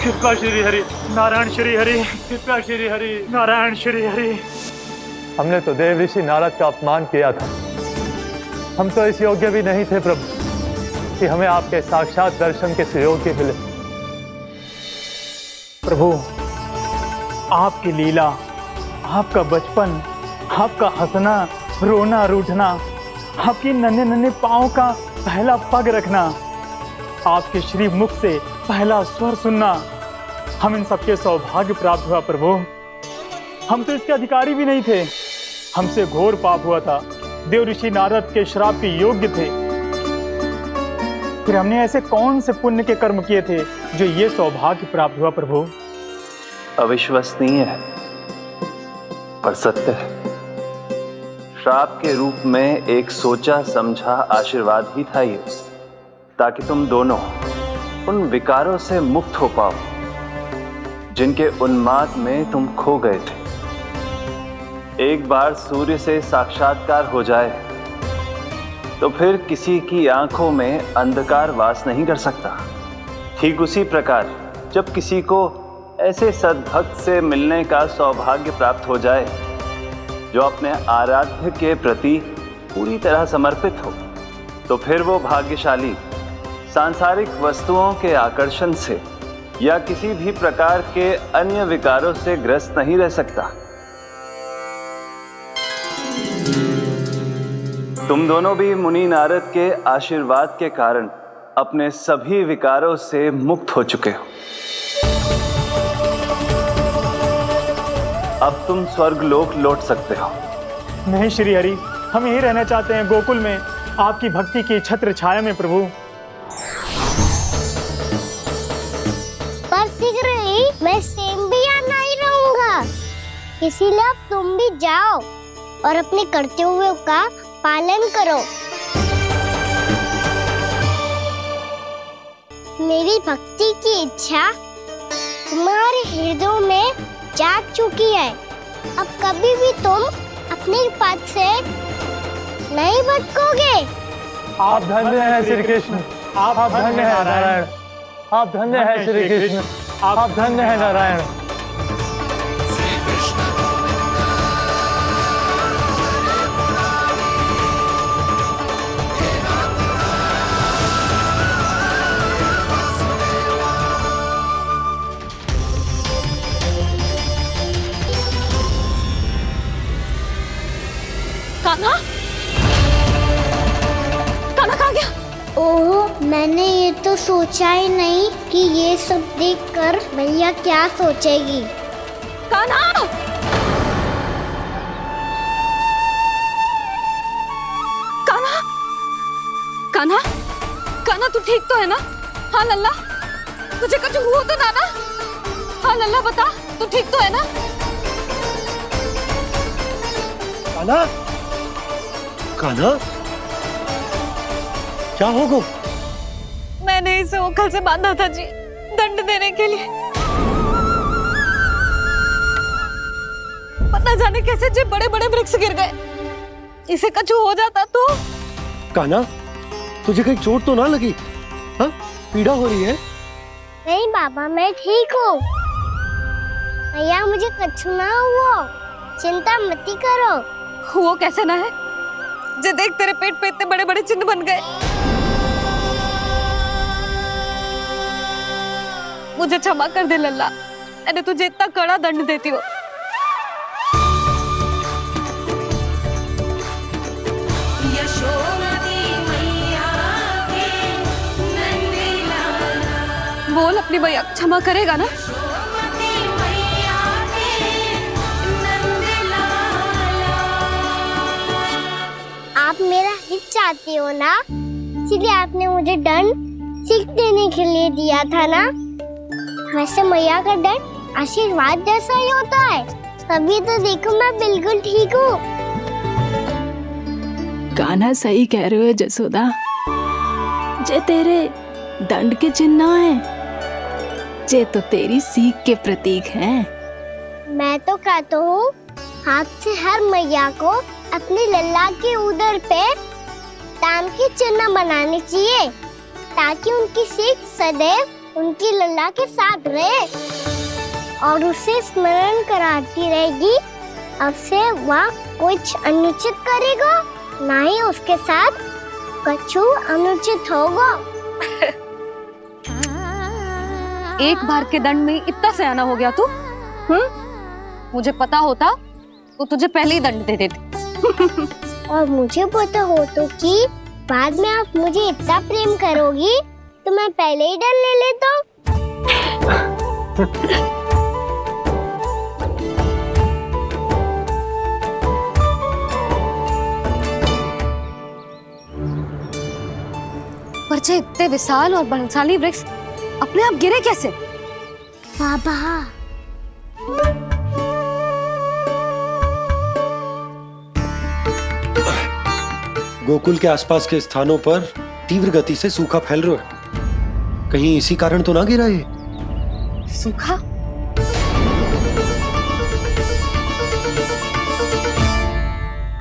कृपा श्री हरि नारायण श्री हरि, कृपा श्री हरि नारायण श्री हरि। हमने तो देव ऋषि नारद का अपमान किया था। हम तो इस योग्य भी नहीं थे प्रभु कि हमें आपके साक्षात दर्शन के सुयोग्य मिले। प्रभु, आपकी लीला, आपका बचपन, आपका हंसना, रोना, रूठना, आपकी नन्हे नन्हे पाँव का पहला पग रखना, आपके श्री मुख से पहला स्वर सुनना, हम इन सबके सौभाग्य प्राप्त हुआ प्रभु। हम तो इसके अधिकारी भी नहीं थे। हमसे घोर पाप हुआ था, देव ऋषि नारद के श्राप के योग्य थे। फिर हमने ऐसे कौन से पुण्य के कर्म किए थे जो ये सौभाग्य प्राप्त हुआ प्रभु? अविश्वसनीय है पर सत्य है। श्राप के रूप में एक सोचा समझा आशीर्वाद ही था ये, ताकि तुम दोनों उन विकारों से मुक्त हो पाओ जिनके उन्माद में तुम खो गए थे। एक बार सूर्य से साक्षात्कार हो जाए तो फिर किसी की आंखों में अंधकार वास नहीं कर सकता। ठीक उसी प्रकार जब किसी को ऐसे सद्भक्त से मिलने का सौभाग्य प्राप्त हो जाए जो अपने आराध्य के प्रति पूरी तरह समर्पित हो, तो फिर वो भाग्यशाली सांसारिक वस्तुओं के आकर्षण से या किसी भी प्रकार के अन्य विकारों से ग्रस्त नहीं रह सकता। तुम दोनों भी मुनि नारद के आशीर्वाद के कारण अपने सभी विकारों से मुक्त हो चुके हो। अब तुम स्वर्गलोक लौट सकते हो। नहीं श्री हरि, हम यहीं रहना चाहते हैं, गोकुल में, आपकी भक्ति की छत्र छाया में प्रभु। पर शीघ्र ही मैं सेम भी यहाँ नहीं रहूंगा, इसीलिए अब तुम भी जाओ और अपने कर्तव्यों का पालन करो। मेरी भक्ति की इच्छा तुम्हारे हृदय में जाग चुकी है। अब कभी भी तुम अपने पद से नहीं भटकोगे। आप धन्य हैं श्री कृष्ण, आप धन्य हैं नारायण, आप धन्य हैं श्री कृष्ण, आप धन्य हैं नारायण। कान्हा, कान्हा कहाँ गया? ओह, मैंने ये तो सोचा ही नहीं कि ये सब देखकर भैया क्या सोचेगी। कान्हा! कान्हा! कान्हा! कान्हा तू ठीक तो है ना? हाँ लल्ला, तुझे कुछ हुआ तो ना? हाँ लल्ला बता, तू ठीक तो है ना? कान्हा, कान्हा, क्या होगा? मैंने इसे ओखल से बांधा था जी, दंड देने के लिए। पता जाने कैसे जो बड़े बड़े वृक्ष गिर गए, इसे कुछ हो जाता तो। कान्हा, तुझे कहीं चोट तो ना लगी? हाँ, पीड़ा हो रही है? नहीं बाबा, मैं ठीक हूँ। भैया मुझे कुछ ना हुआ, चिंता मत करो। वो कैसे ना है? जे देख तेरे पेट पे इतने बड़े बड़े चिन्ह बन गए। मुझे क्षमा कर दे लल्ला, मैंने तुझे इतना कड़ा दंड देती हूँ। बोल अपनी भैया क्षमा करेगा ना? आप मेरा हित चाहते हो ना, इसलिए आपने मुझे दंड सीख देने के लिए दिया था ना। वैसे मैया का दंड आशीर्वाद जैसा ही होता है, तभी तो देखो मैं बिल्कुल ठीक हूँ। कान्हा सही कह रहे हो जसोदा, जे तेरे दंड के चिन्ह है, जे तो तेरी सीख के प्रतीक हैं। मैं तो कहता हूँ हाथ से हर मैया को अपने लल्ला के उदर पे ताम के चिन्ह बनाने चाहिए, ताकि उनकी सीख सदैव उनकी लल्ला के साथ रहे और उसे स्मरण कराती रहेगी। अब से वह कुछ अनुचित करेगा, ना ही उसके साथ कुछ अनुचित होगा। एक बार के दंड में इतना सयाना हो गया तू? मुझे पता होता तो तुझे पहले ही दंड दे देती। और मुझे पता हो तो कि बाद में आप मुझे इतना प्रेम करोगी तो मैं पहले ही दंड ले लेता। पर जे इतने विशाल और बलशाली वृक्ष अपने आप गिरे कैसे? बाबा, गोकुल के आसपास के स्थानों पर तीव्र गति से सूखा फैल रहा है। कहीं इसी कारण तो ना गिरा ये? सूखा?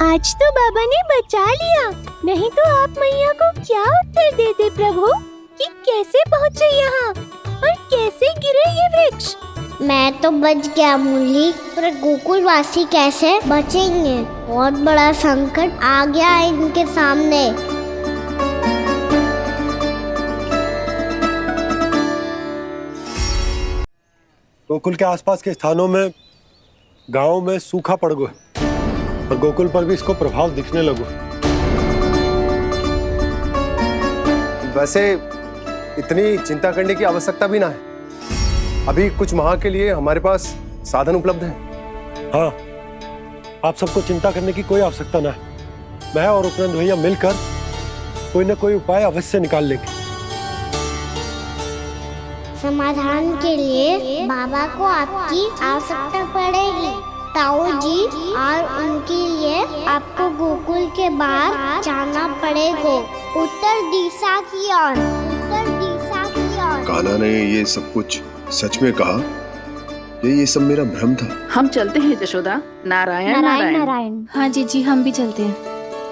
आज तो बाबा ने बचा लिया, नहीं तो आप मैया को क्या उत्तर देते प्रभु कि कैसे पहुँचे यहाँ और कैसे गिरे ये वृक्ष। मैं तो बच गया मुरली, पर गोकुल वासी कैसे बचेंगे? बहुत बड़ा संकट आ गया है इनके सामने। गोकुल के आसपास के स्थानों में, गांवों में सूखा पड़ गया और गोकुल पर भी इसको प्रभाव दिखने लगा। वैसे इतनी चिंता करने की आवश्यकता भी ना है। अभी कुछ माह के लिए हमारे पास साधन उपलब्ध है। हाँ, आप सबको चिंता करने की कोई आवश्यकता ना है। मैं और उपनंद भैया मिलकर कोई ना कोई उपाय अवश्य निकाल लेंगे। समाधान के लिए बाबा को आपकी आवश्यकता पड़ेगी। ताऊ जी और उनके लिए आपको गोकुल के बाहर जाना पड़ेगा, उत्तर दिशा की ओर, उत्तर दिशा की ओर। कान्हा ने ये सब कुछ सच में कहा? ये सब मेरा भ्रम था? हम चलते हैं जशोदा। नारायण नारायण नारायण। हाँ जीजी, हम भी चलते हैं।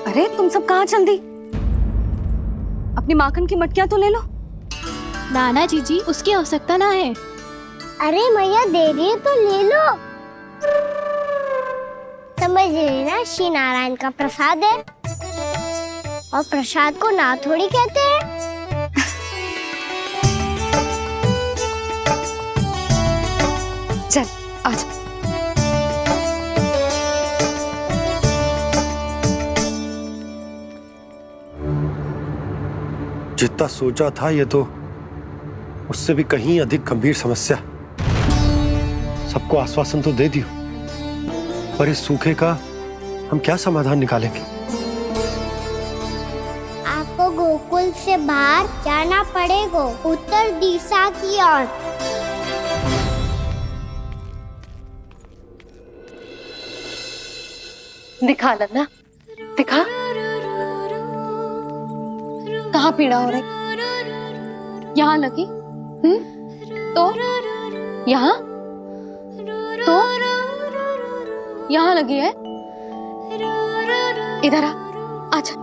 अरे तुम सब कहाँ चल दी? अपनी माखन की मटकियां तो ले लो। नाना जीजी, उसकी आवश्यकता ना है। अरे मैया दे रही है तो ले लो। समझ लेना, श्री नारायण का प्रसाद है और प्रसाद को ना थोड़ी कहते हैं। चल आज। जितना सोचा था ये तो उससे भी कहीं अधिक गंभीर समस्या। सबको आश्वासन तो दे दियो, पर इस सूखे का हम क्या समाधान निकालेंगे? आपको गोकुल से बाहर जाना पड़ेगा, उत्तर दिशा की ओर। दिखा लल्ला, दिखा। कहाँ पीड़ा हो रही? यहाँ लगी? तो यहाँ? तो यहाँ लगी है? इधर आ, आजा।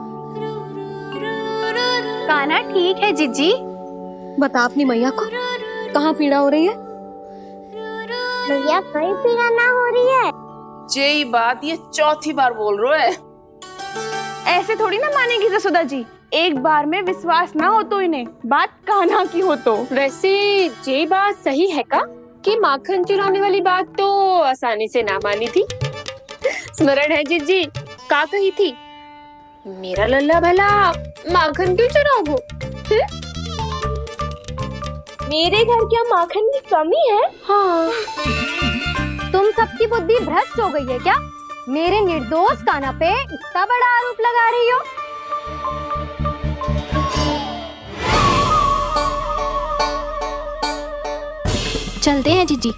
कान्हा ठीक है जीजी। बता अपनी मैया को कहाँ पीड़ा हो रही है? मैया कहीं पीड़ा ना हो रही है। यही बात ये चौथी बार बोल रहे है। ऐसे थोड़ी ना मानेगी जसोदा जी। एक बार में विश्वास ना हो तो इन्हें, बात कान्हा की हो तो। वैसे ये बात सही है का कि माखन चुराने वाली बात तो आसानी से ना मानी थी। स्मरण है जीजी का कही थी, मेरा लल्ला भला माखन क्यों चुराओगे? मेरे घर क्या माखन की कमी है? हाँ। तुम सबकी बुद्धि भ्रष्ट हो गई है क्या? मेरे निर्दोष कान्हा पे इतना बड़ा आरोप लगा रही हो? चलते हैं जीजी।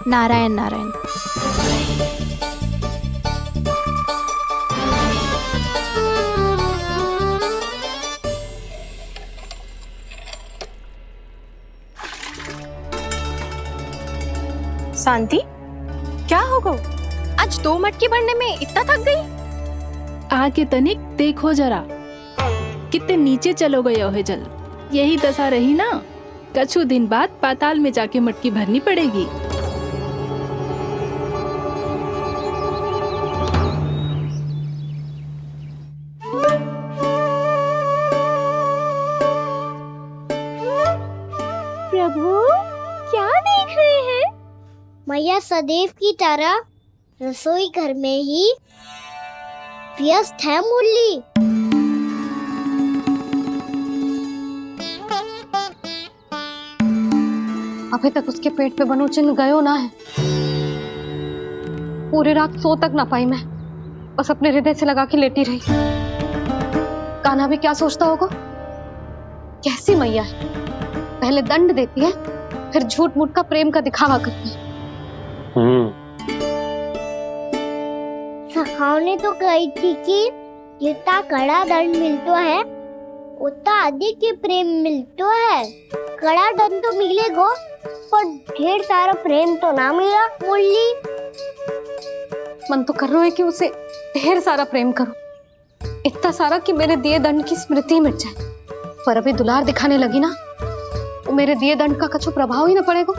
नारायण नारायण। शांति, क्या हो गो? आज 2 मटकी भरने में इतना थक गई? आके तनिक देखो जरा, कितने नीचे चलो गए हो जल। यही दशा रही ना, कछु दिन बाद पाताल में जाके मटकी भरनी पड़ेगी। प्रभु क्या देख रहे हैं? मैया सदैव की तरह रसोई घर में ही व्यस्त है मुरली। अभी तक उसके पेट पे बनो चिन्ह गयो ना है। पूरी रात सो तक ना पाई मैं, बस अपने हृदय से लगा के लेटी रही। कान्हा भी क्या सोचता होगा? कैसी मैया है, पहले दंड देती है फिर झूठ मूठ का प्रेम का दिखावा करती है। सखाओ ने तो कही थी कि जितना कड़ा दंड मिलता है उतना अधिक ही प्रेम मिलता है। कड़ा दंड तो मिलेगा पर ढेर सारा प्रेम तो ना मिला मुरली। मन तो कर रहा है कि उसे ढेर सारा प्रेम करूं, इतना सारा कि मेरे दिए दंड की स्मृति मिट जाए। पर अभी दुलार दिखाने लगी ना, वो मेरे दिए दंड का कछु प्रभाव ही ना पड़ेगा,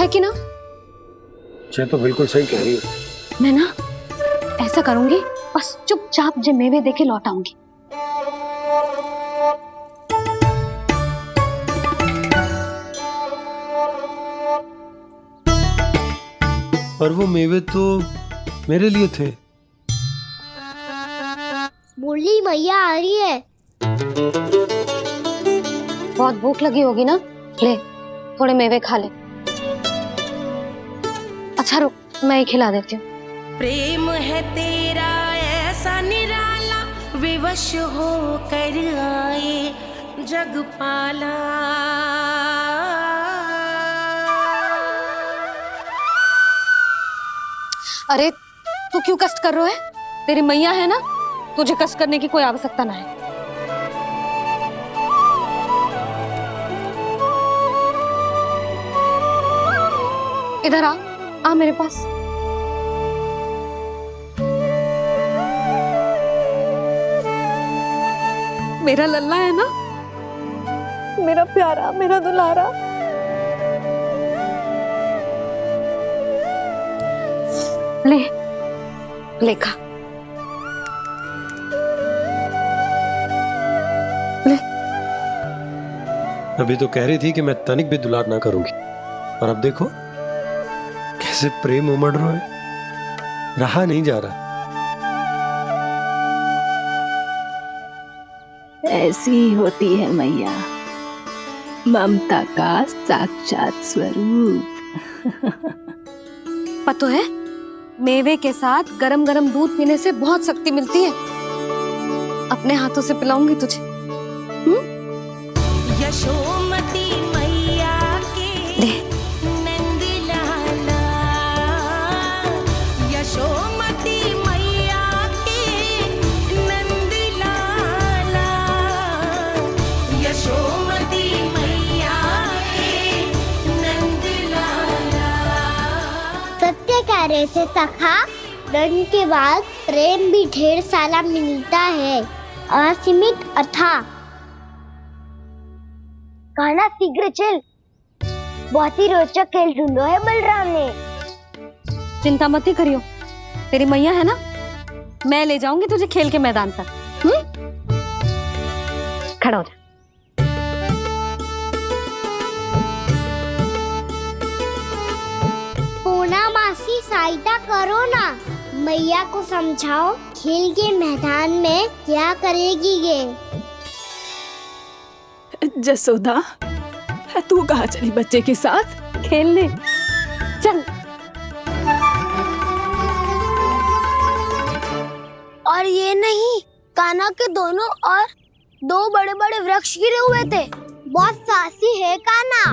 है कि ना? ये तो बिल्कुल सही कह रही हो। मैं ना ऐसा करूंगी, बस चुपचाप जे मेवे देके लौट आऊंगी। पर वो मेवे तो मेरे लिए थे। मुरली मैया आ रही है। बहुत भूख लगी होगी ना, ले थोड़े मेवे खा ले। अच्छा रुक, मैं ही खिला देती हूँ। प्रेम है तेरा ऐसा निराला, विवश हो कर आए जग पाला। अरे तू क्यों कष्ट कर रहा है? तेरी मैया है ना, तुझे कष्ट करने की कोई आवश्यकता ना है। इधर आ मेरे पास। मेरा लल्ला है ना, मेरा प्यारा, मेरा दुलारा। ले खा। ले। अभी तो कह रही थी कि मैं तनिक भी दुलार ना करूंगी, और अब देखो कैसे प्रेम उमड़ रहा है, रहा नहीं जा रहा। ऐसी ही होती है मैया, ममता का साक्षात स्वरूप। पता है, मेवे के साथ गरम गरम दूध पीने से बहुत शक्ति मिलती है। अपने हाथों से पिलाऊंगी तुझे। यशोमती मैया के नंद लाला, यशोमती मैया के नंद लाला, यशोमती मैया के नंद लाला। सत्य कह रहे थे सखा, धन के बाद प्रेम भी ढेर सारा मिलता है, असीमित अथाह। गाना शीघ्र चल, बहुत ही रोचक खेल ढूंढो है बलराम ने। चिंता मत ही करियो, तेरी मैया है ना, मैं ले जाऊंगी तुझे खेल के मैदान तक। खड़ा हो जा। पूना मासी सहायता करो ना, मैया को समझाओ खेल के मैदान में क्या करेगी ये। जसोदा, तू कहाँ चली बच्चे के साथ खेलने? चल। और ये नहीं, कान्हा के दोनों और दो बड़े बड़े वृक्ष गिरे हुए थे। बहुत साहसी है कान्हा।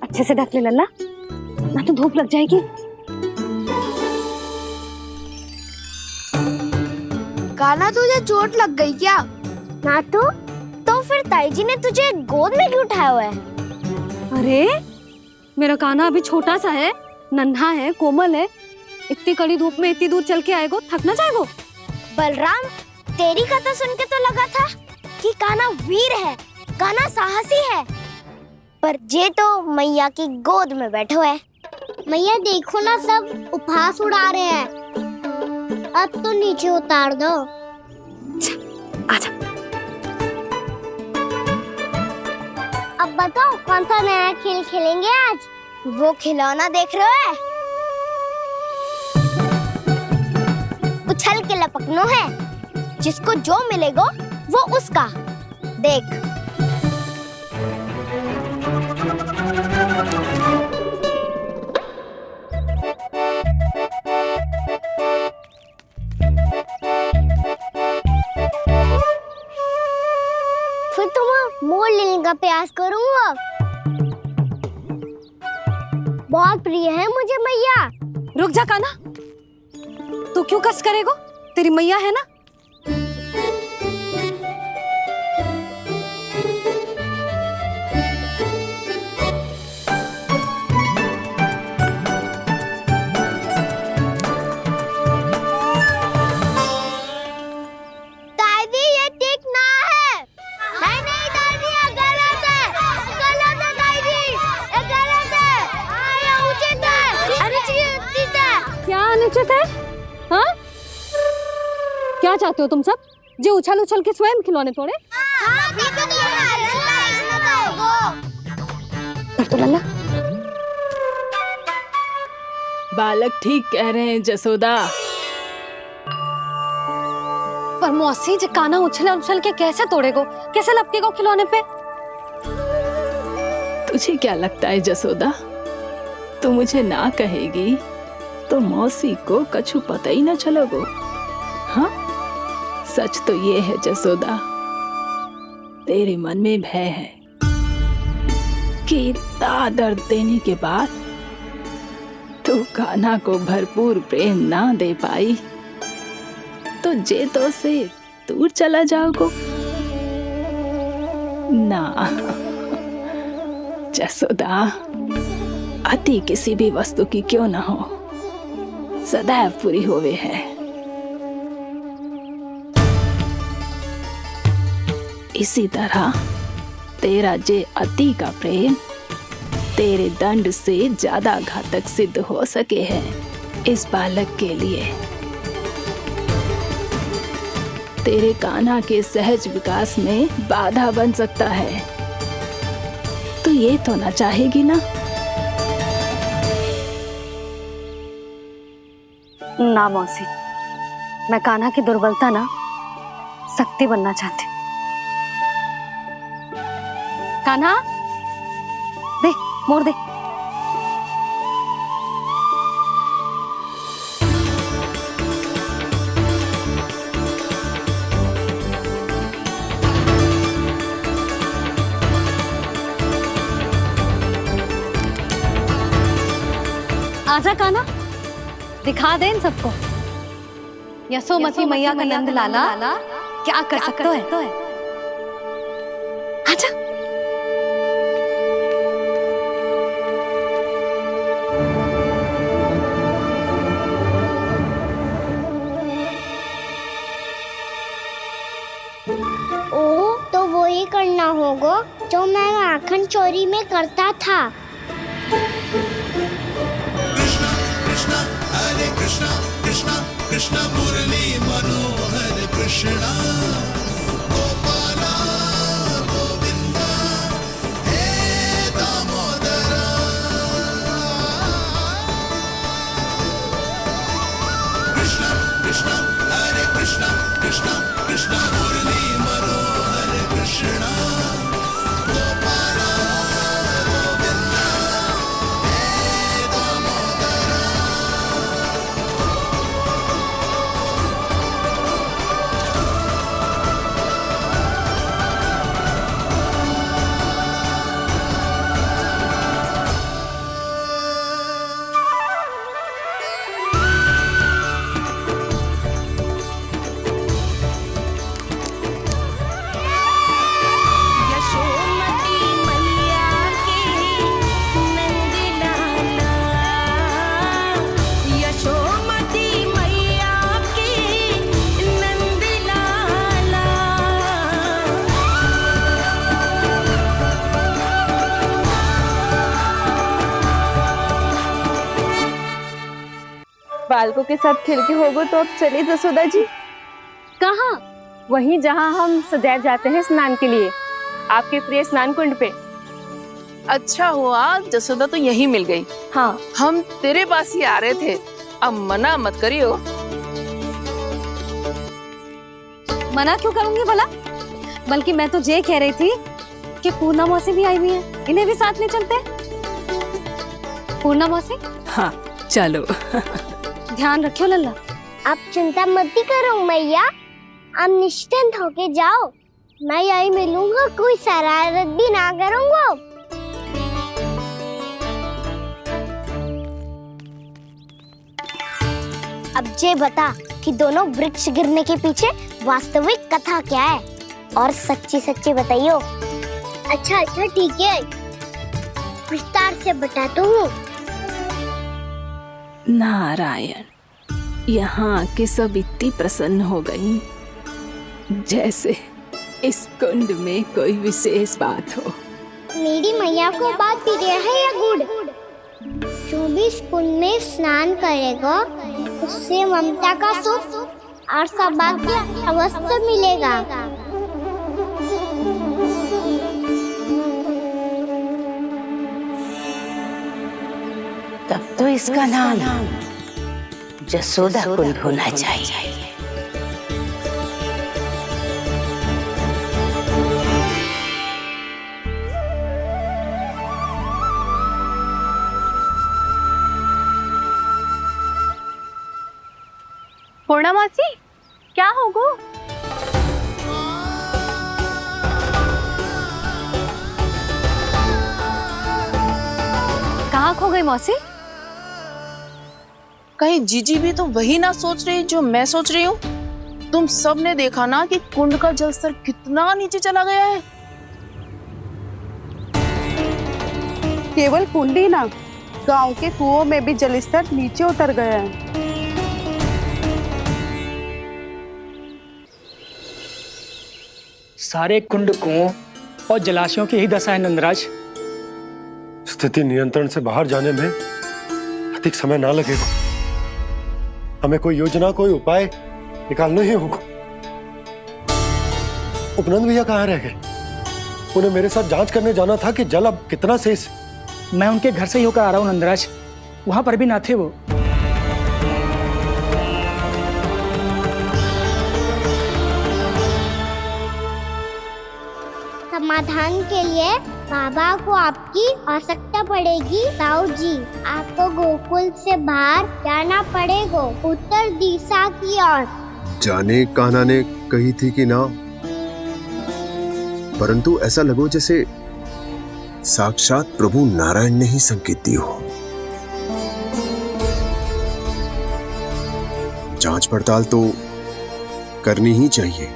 अच्छे से ढक ले लल्ला, ना तो धूप लग जाएगी। कान्हा, तुझे चोट लग गई क्या? ना तो फिर ताई जी ने तुझे गोद में क्यों उठाया हुआ है? अरे मेरा कान्हा अभी छोटा सा है, नन्हा है, कोमल है। इतनी कड़ी धूप में इतनी दूर चल के आएगो, थक ना जाएगो। बलराम, तेरी कथा सुन के तो लगा था कि कान्हा वीर है, कान्हा साहसी है, पर जे तो मैया की गोद में बैठो है। मैया देखो ना, सब उपहास उड़ा रहे हैं। अब तो नीचे उतार दो। आजा। अब बताओ कौन सा नया खेल खेलेंगे आज? वो खिलौना देख रहे हो? उछल के लपकनो है, जिसको जो मिलेगा वो उसका। देख। फिर तुम मोड़ लेने का प्रयास करूंगा। बहुत प्रिय है मुझे मैया। रुक जा कान्हा, तू क्यों कष्ट करेगो? तेरी मैया है ना। दादी, ये ठीक ना है। नहीं दादी, ये गलत है। गलत है दादी, ये गलत है। ये उचित है, अनुचित है। क्या अनुचित है? हाँ? क्या चाहते हो तुम सब? जो उछल उछल के स्वयं खिलौने तोड़े? तो लल्ला, बालक ठीक कह रहे हैं जसोदा। पर मौसी, जो कान्हा उछल उछल के कैसे तोड़ेगो, कैसे लपकेगो खिलौने पे? तुझे क्या लगता है जसोदा, तू मुझे ना कहेगी तो मौसी को कछु पता ही ना चलोगो। हाँ, सच तो ये है जसोदा, तेरे मन में भय है कि इतना दर्द देने के बाद तू कान्हा को भरपूर प्रेम ना दे पाई तो जे तो से दूर चला जाओगो ना। जसोदा, अति किसी भी वस्तु की क्यों ना हो सदैव पूरी होवे है। इसी तरह तेरा जे अति का प्रेम तेरे दंड से ज्यादा घातक सिद्ध हो सके है इस बालक के लिए। तेरे कान्हा के सहज विकास में बाधा बन सकता है, तो ये तो ना चाहेगी ना? ना मौसी, मैं कान्हा की दुर्बलता ना शक्ति बनना चाहती हूँ। कान्हा, दे मोड़ दे। आजा कान्हा, दिखा दे इन सबको यशोमती मैया का नंद लाला क्या कर सकता है। आजा। ओ, तो वो ही करना होगा जो मैं माखन चोरी में करता था। कृष्णा कृष्णा कृष्णा मुरली मनोहर कृष्णा गोपाला गोविंदा हे दामोदरा। कृष्णा कृष्णा हरे कृष्णा कृष्णा कृष्णा मुरली मनोहर कृष्णा गोपाला गोविंदा हे दामोदरा। बालकों के साथ खेल के होगो तो अब चले जसोदा जी। कहाँ? वहीं जहाँ हम सदैव जाते हैं स्नान के लिए, आपके प्रिय स्नान कुंड पे। अच्छा हुआ जसोदा तो यहीं मिल गई। हाँ, हम तेरे पास ही आ रहे थे, अब मना मत करियो। मना क्यों करूंगी भला? बल्कि मैं तो ये कह रही थी कि पूर्णा मौसी भी आई हुई है, इन्हें भी साथ ले चलते हैं। पूर्णा मौसी, हाँ चलो। ध्यान रखियो लल्ला। आप चिंता मत करो मैया, आप निश्चिंत होके जाओ, मैं यही मिलूंगा, कोई शरारत भी ना करूंगा। अब ये बता कि दोनों वृक्ष गिरने के पीछे वास्तविक कथा क्या है, और सच्ची सच्ची बताइयो। अच्छा अच्छा ठीक है, विस्तार से बताता हूँ। नारायण, यहाँ के सब इतनी प्रसन्न हो गई जैसे इस कुंड में कोई विशेष बात हो। मेरी मैया को बात प्रिय है या गुड़? जो भी इस कुंड में स्नान करेगा उससे ममता का सुख और सौभाग्य अवश्य मिलेगा। तब तो इसका नाम जसोदा कुंड होना चाहिए। पूर्णा मौसी, क्या होगो? कहाँ खो गई मौसी? कहीं जीजी भी तो वही ना सोच रही जो मैं सोच रही हूँ। तुम सब ने देखा ना कि कुंड का जलस्तर कितना नीचे चला गया है। केवल कुंड ही ना, गांव के कुओं में भी जलस्तर नीचे उतर गया है। सारे कुंड, कुओं और जलाशयों की ही दशा है नंदराज। स्थिति नियंत्रण से बाहर जाने में अधिक समय ना लगेगा। हमें कोई योजना, कोई उपाय निकालना ही होगा। उपनंद भैया कहाँ रह गए? उन्हें मेरे साथ जांच करने जाना था कि जल अब कितना शेष। मैं उनके घर से ही होकर आ रहा हूँ नंदराज, वहां पर भी ना थे वो। समाधान के लिए बाबा को आपकी आवश्यकता पड़ेगी। ताऊ जी, आपको गोकुल से बाहर जाना पड़ेगा, उत्तर दिशा की ओर। जाने कान्हा ने कही थी कि ना, परंतु ऐसा लगो जैसे साक्षात प्रभु नारायण ने ही संकेत दी हो। जांच पड़ताल तो करनी ही चाहिए।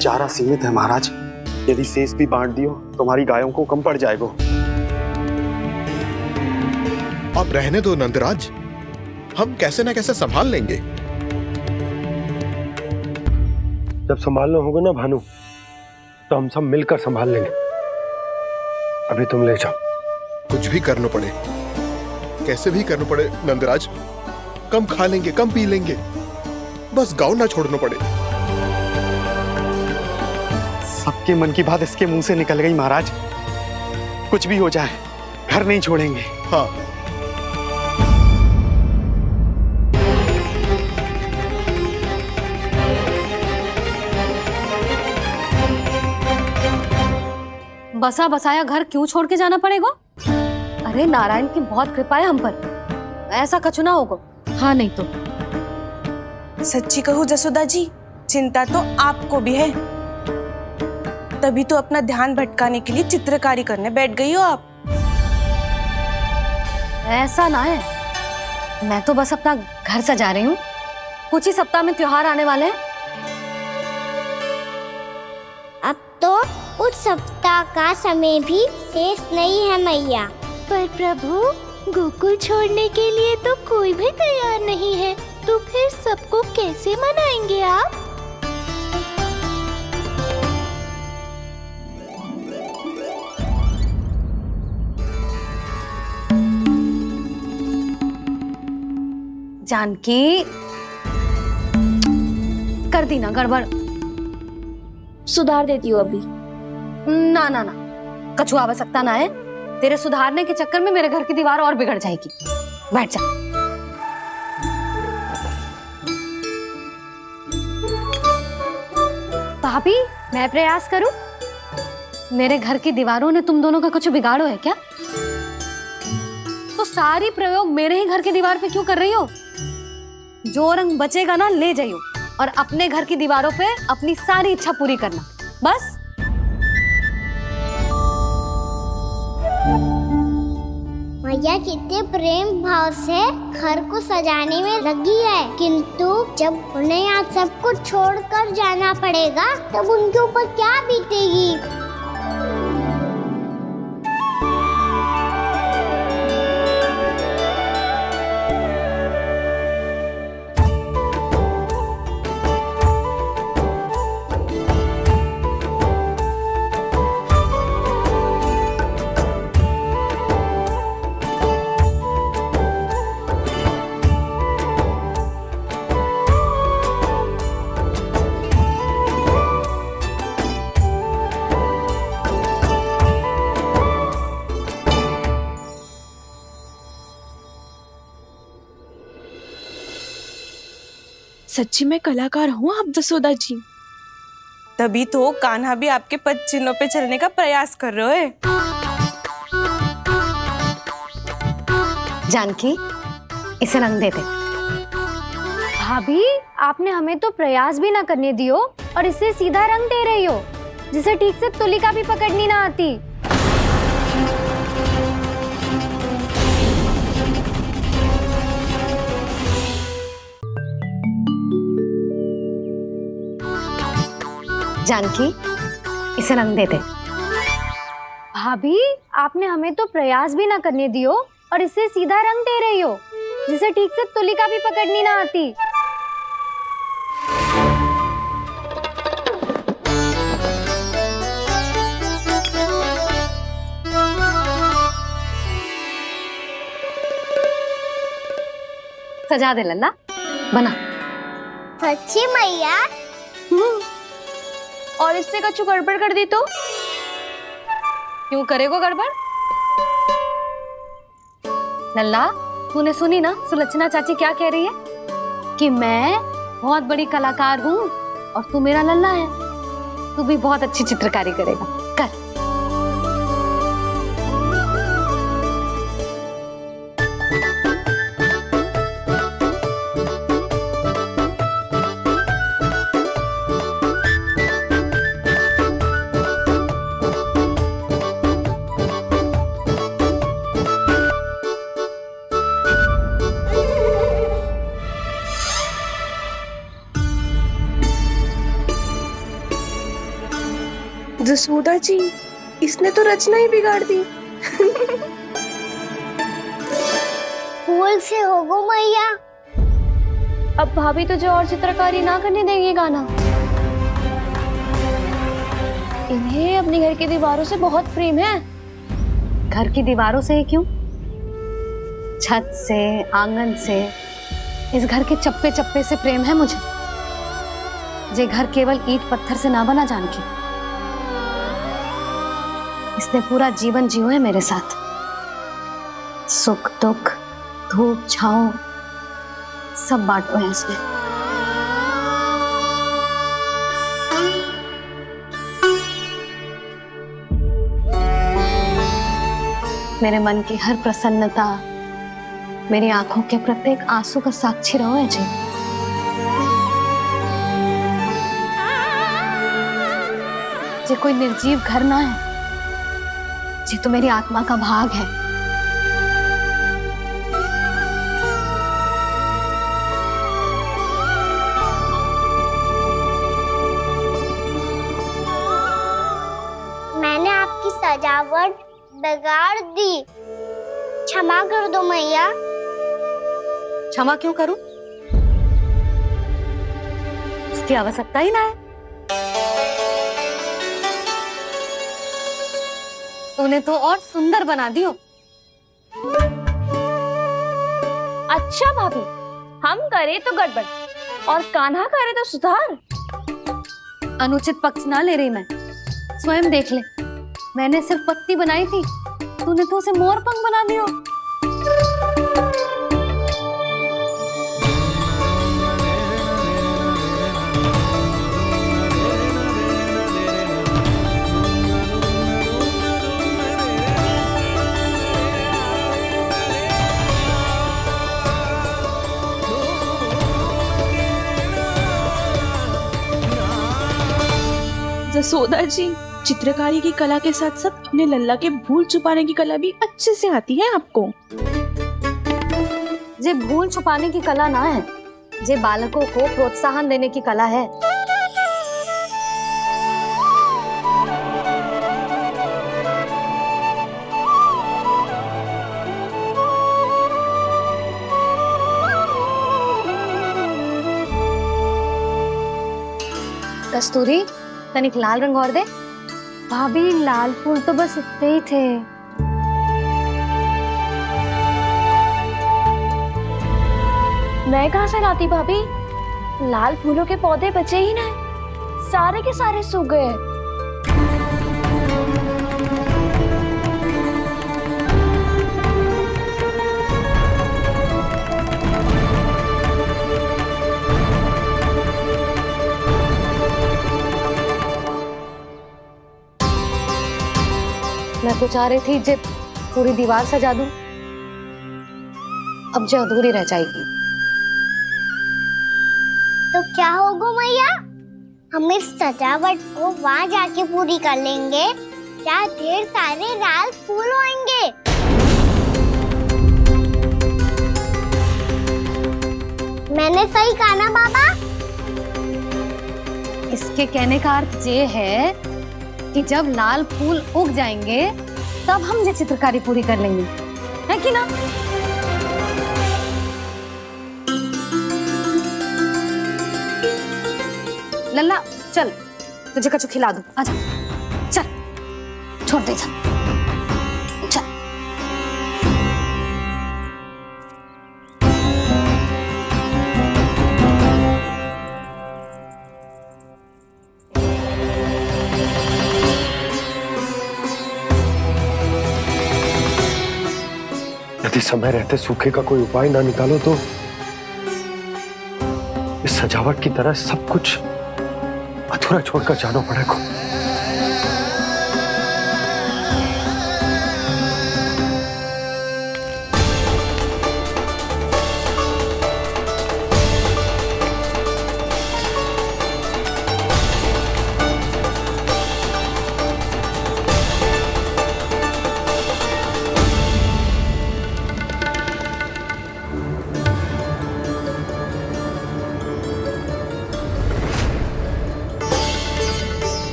चारा सीमित है महाराज, यदि शेष भी बांट दियो तो हमारी गायों को कम पड़ जाएगा। अब रहने दो नंदराज, हम कैसे न कैसे संभाल लेंगे। जब संभालना होगा ना भानु, तो हम सब मिलकर संभाल लेंगे। अभी तुम ले जाओ। कुछ भी करना पड़े, कैसे भी करना पड़े नंदराज, कम खा लेंगे, कम पी लेंगे, बस गाँव ना छोड़ना पड़े। सबके मन की बात इसके मुंह से निकल गई महाराज। कुछ भी हो जाए, घर नहीं छोड़ेंगे। हाँ, बसा बसाया घर क्यों छोड़ के जाना पड़ेगा? अरे नारायण की बहुत कृपा है हम पर, ऐसा कछु ना होगा। हाँ नहीं तो सच्ची कहूँ जसोदा जी, चिंता तो आपको भी है, तभी तो अपना ध्यान भटकाने के लिए चित्रकारी करने बैठ गई हो आप। ऐसा ना है, मैं तो बस अपना घर सजा रही हूँ। कुछ ही सप्ताह में त्योहार आने वाले हैं। अब तो उस सप्ताह का समय भी शेष नहीं है मैया। पर प्रभु, गोकुल छोड़ने के लिए तो कोई भी तैयार नहीं है, तो फिर सबको कैसे मनाएंगे आप? जानकी, कर दी ना गड़बड़। सुधार देती हूँ अभी। ना ना ना, कछु आवश्यकता ना है। तेरे सुधारने के चक्कर में मेरे घर की दीवार और बिगड़ जाएगी। बैठ जा। भाभी, मैं प्रयास करूं? मेरे घर की दीवारों ने तुम दोनों का कुछ बिगाड़ो है क्या? तो सारी प्रयोग मेरे ही घर की दीवार पे क्यों कर रही हो? जो रंग बचेगा ना ले जाइयो, और अपने घर की दीवारों पे अपनी सारी इच्छा पूरी करना, बस। मैया कितने प्रेम भाव से घर को सजाने में लगी है, किंतु जब उन्हें यहाँ सब कुछ छोड़कर जाना पड़ेगा तब उनके ऊपर क्या बीतेगी। सच्ची में कलाकार हूँ आप जसोदा जी, तभी तो कान्हा भी आपके पद चिन्हों पे चलने का प्रयास कर रहे हैं। जानकी, इसे रंग दे दे। भाभी, आपने हमें तो प्रयास भी ना करने दियो और इसे सीधा रंग दे रही हो, जिसे ठीक से तुलिका भी पकड़नी ना आती। जानकी, इसे रंग दे दे। भाभी, आपने हमें तो प्रयास भी ना करने दियो और इसे सीधा रंग दे रही हो, जिसे ठीक से तुलिका भी पकड़नी ना आती। सजा दे लल्ला, बना। सच्ची मैया? और इसने कछु गड़बड़ कर दी तो? क्यों करेगो गड़बड़? लल्ला, तूने सुनी ना सुलक्षणा चाची क्या कह रही है? कि मैं बहुत बड़ी कलाकार हूँ और तू मेरा लल्ला है, तू भी बहुत अच्छी चित्रकारी करेगा। कर। जसोदा जी, इसने तो रचना ही बिगाड़ दी। फूल से होगो मैया। अब भाभी तुझे और चित्रकारी ना करने देंगे गाना। इन्हें अपने घर की दीवारों से बहुत प्रेम है। घर की दीवारों से क्यों? छत से, आंगन से, इस घर के चप्पे चप्पे से प्रेम है मुझे। ये घर केवल ईंट पत्थर से ना बना जानकी, इसने पूरा जीवन जियो है मेरे साथ। सुख दुख, धूप छांव सब बांटो है इसने। मेरे मन की हर प्रसन्नता, मेरी आंखों के प्रत्येक आंसू का साक्षी रहो है जी। ये कोई निर्जीव घर ना है, ये तो मेरी आत्मा का भाग है। मैंने आपकी सजावट बिगाड़ दी, क्षमा कर दो मैया। क्षमा क्यों करूं? उसकी आवश्यकता ही ना है। तूने तो और सुंदर बना दियो। अच्छा भाभी, हम करे तो गड़बड़ और कान्हा करे तो सुधार। अनुचित पक्ष ना ले रही मैं, स्वयं देख ले। मैंने सिर्फ पत्ती बनाई थी, तूने तो उसे मोर पंख बना दियो। जसोदा जी, चित्रकारी की कला के साथ साथ अपने लल्ला के भूल छुपाने की कला भी अच्छे से आती है आपको। ये भूल छुपाने की कला ना है, ये बालकों को प्रोत्साहन देने की कला है। कस्तूरी, तनिक लाल रंग और दे। भाभी, लाल फूल तो बस इतने ही थे। मैं कहाँ से लाती भाभी? लाल फूलों के पौधे बचे ही ना, सारे के सारे सूख गए। मैं तो चाह रही थी जे पूरी दीवार सजा दूं, अब जो अधूरी रह जाएगी। तो क्या होगा मैया, हम इस सजावट को वहाँ जाके पूरी कर लेंगे क्या ढेर सारे लाल फूल होंगे। मैंने सही कहा ना बाबा? इसके कहने का अर्थ ये है कि जब लाल फूल उग जाएंगे तब हम ये चित्रकारी पूरी कर लेंगे, है कि ना? लल्ला चल, तुझे कछु खिला दूं, आजा, चल, छोड़ दे, चल, चल। यदि समय रहते सूखे का कोई उपाय ना निकालो तो इस सजावट की तरह सब कुछ अधूरा छोड़कर जाना पड़ेगा।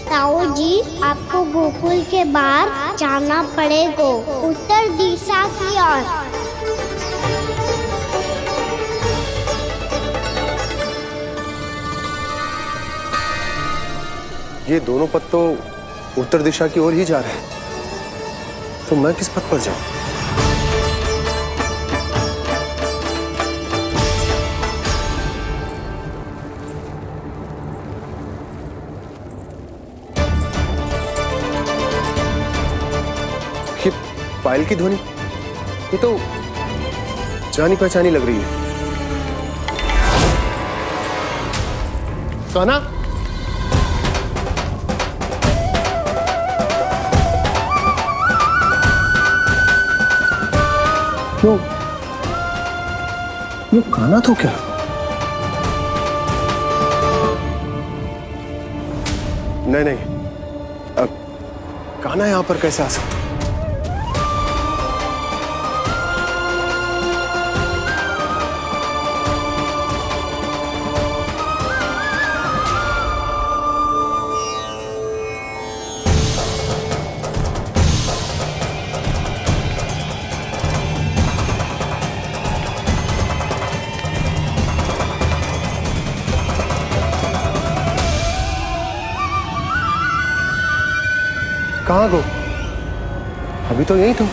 ताऊ जी, आपको गोकुल के बाहर जाना पड़ेगा, उत्तर दिशा की ओर। ये दोनों पथ तो उत्तर दिशा की ओर ही जा रहे हैं, तो मैं किस पथ पर जाऊं? ये पायल की ध्वनि, ये तो जानी पहचानी लग रही है। कान्हा, क्यों? ये कान्हा तो क्या? नहीं नहीं, अब कान्हा यहां पर कैसे आ सकता? कहाँ गो? अभी तो यही तुम।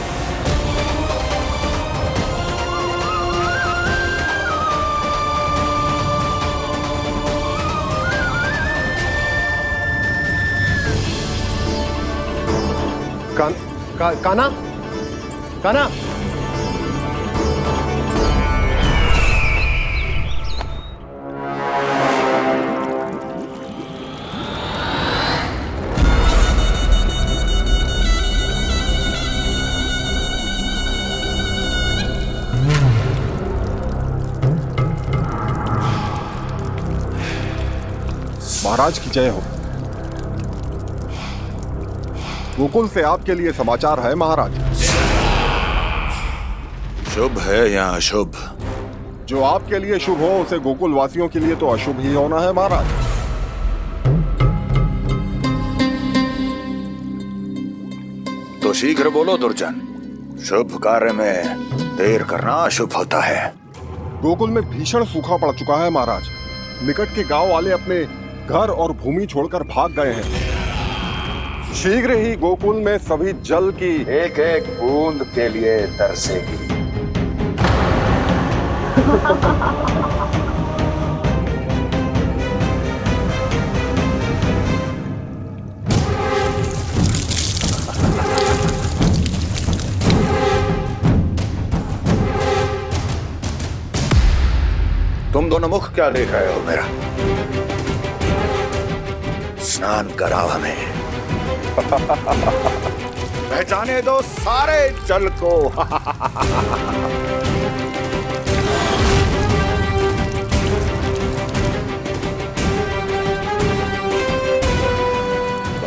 कान्हा, कान्हा, महाराज की जय हो। गोकुल से आपके लिए समाचार है महाराज। शुभ है या अशुभ? जो आपके लिए शुभ हो उसे गोकुल वासियों के लिए तो अशुभ ही होना है महाराज। तो शीघ्र बोलो दुर्जन, शुभ कार्य में देर करना अशुभ होता है। गोकुल में भीषण सूखा पड़ चुका है महाराज। निकट के गांव वाले अपने घर और भूमि छोड़कर भाग गए हैं। शीघ्र ही गोकुल में सभी जल की एक एक बूंद के लिए तरसेगी। तुम दोनों मुख क्या देख रहे हो मेरा? स्नान कराओ हमें। पहचाने दो सारे जल को।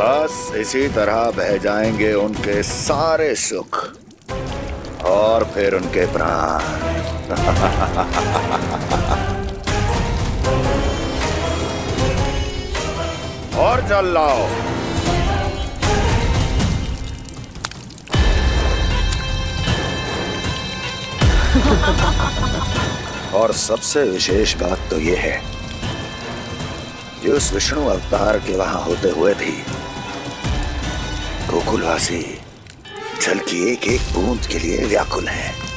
बस इसी तरह बह जाएंगे उनके सारे सुख और फिर उनके प्राण। और जल लाओ। और सबसे विशेष बात तो यह है कि उस विष्णु अवतार के वहां होते हुए भी गोकुलवासी जल की एक एक बूंद के लिए व्याकुल हैं।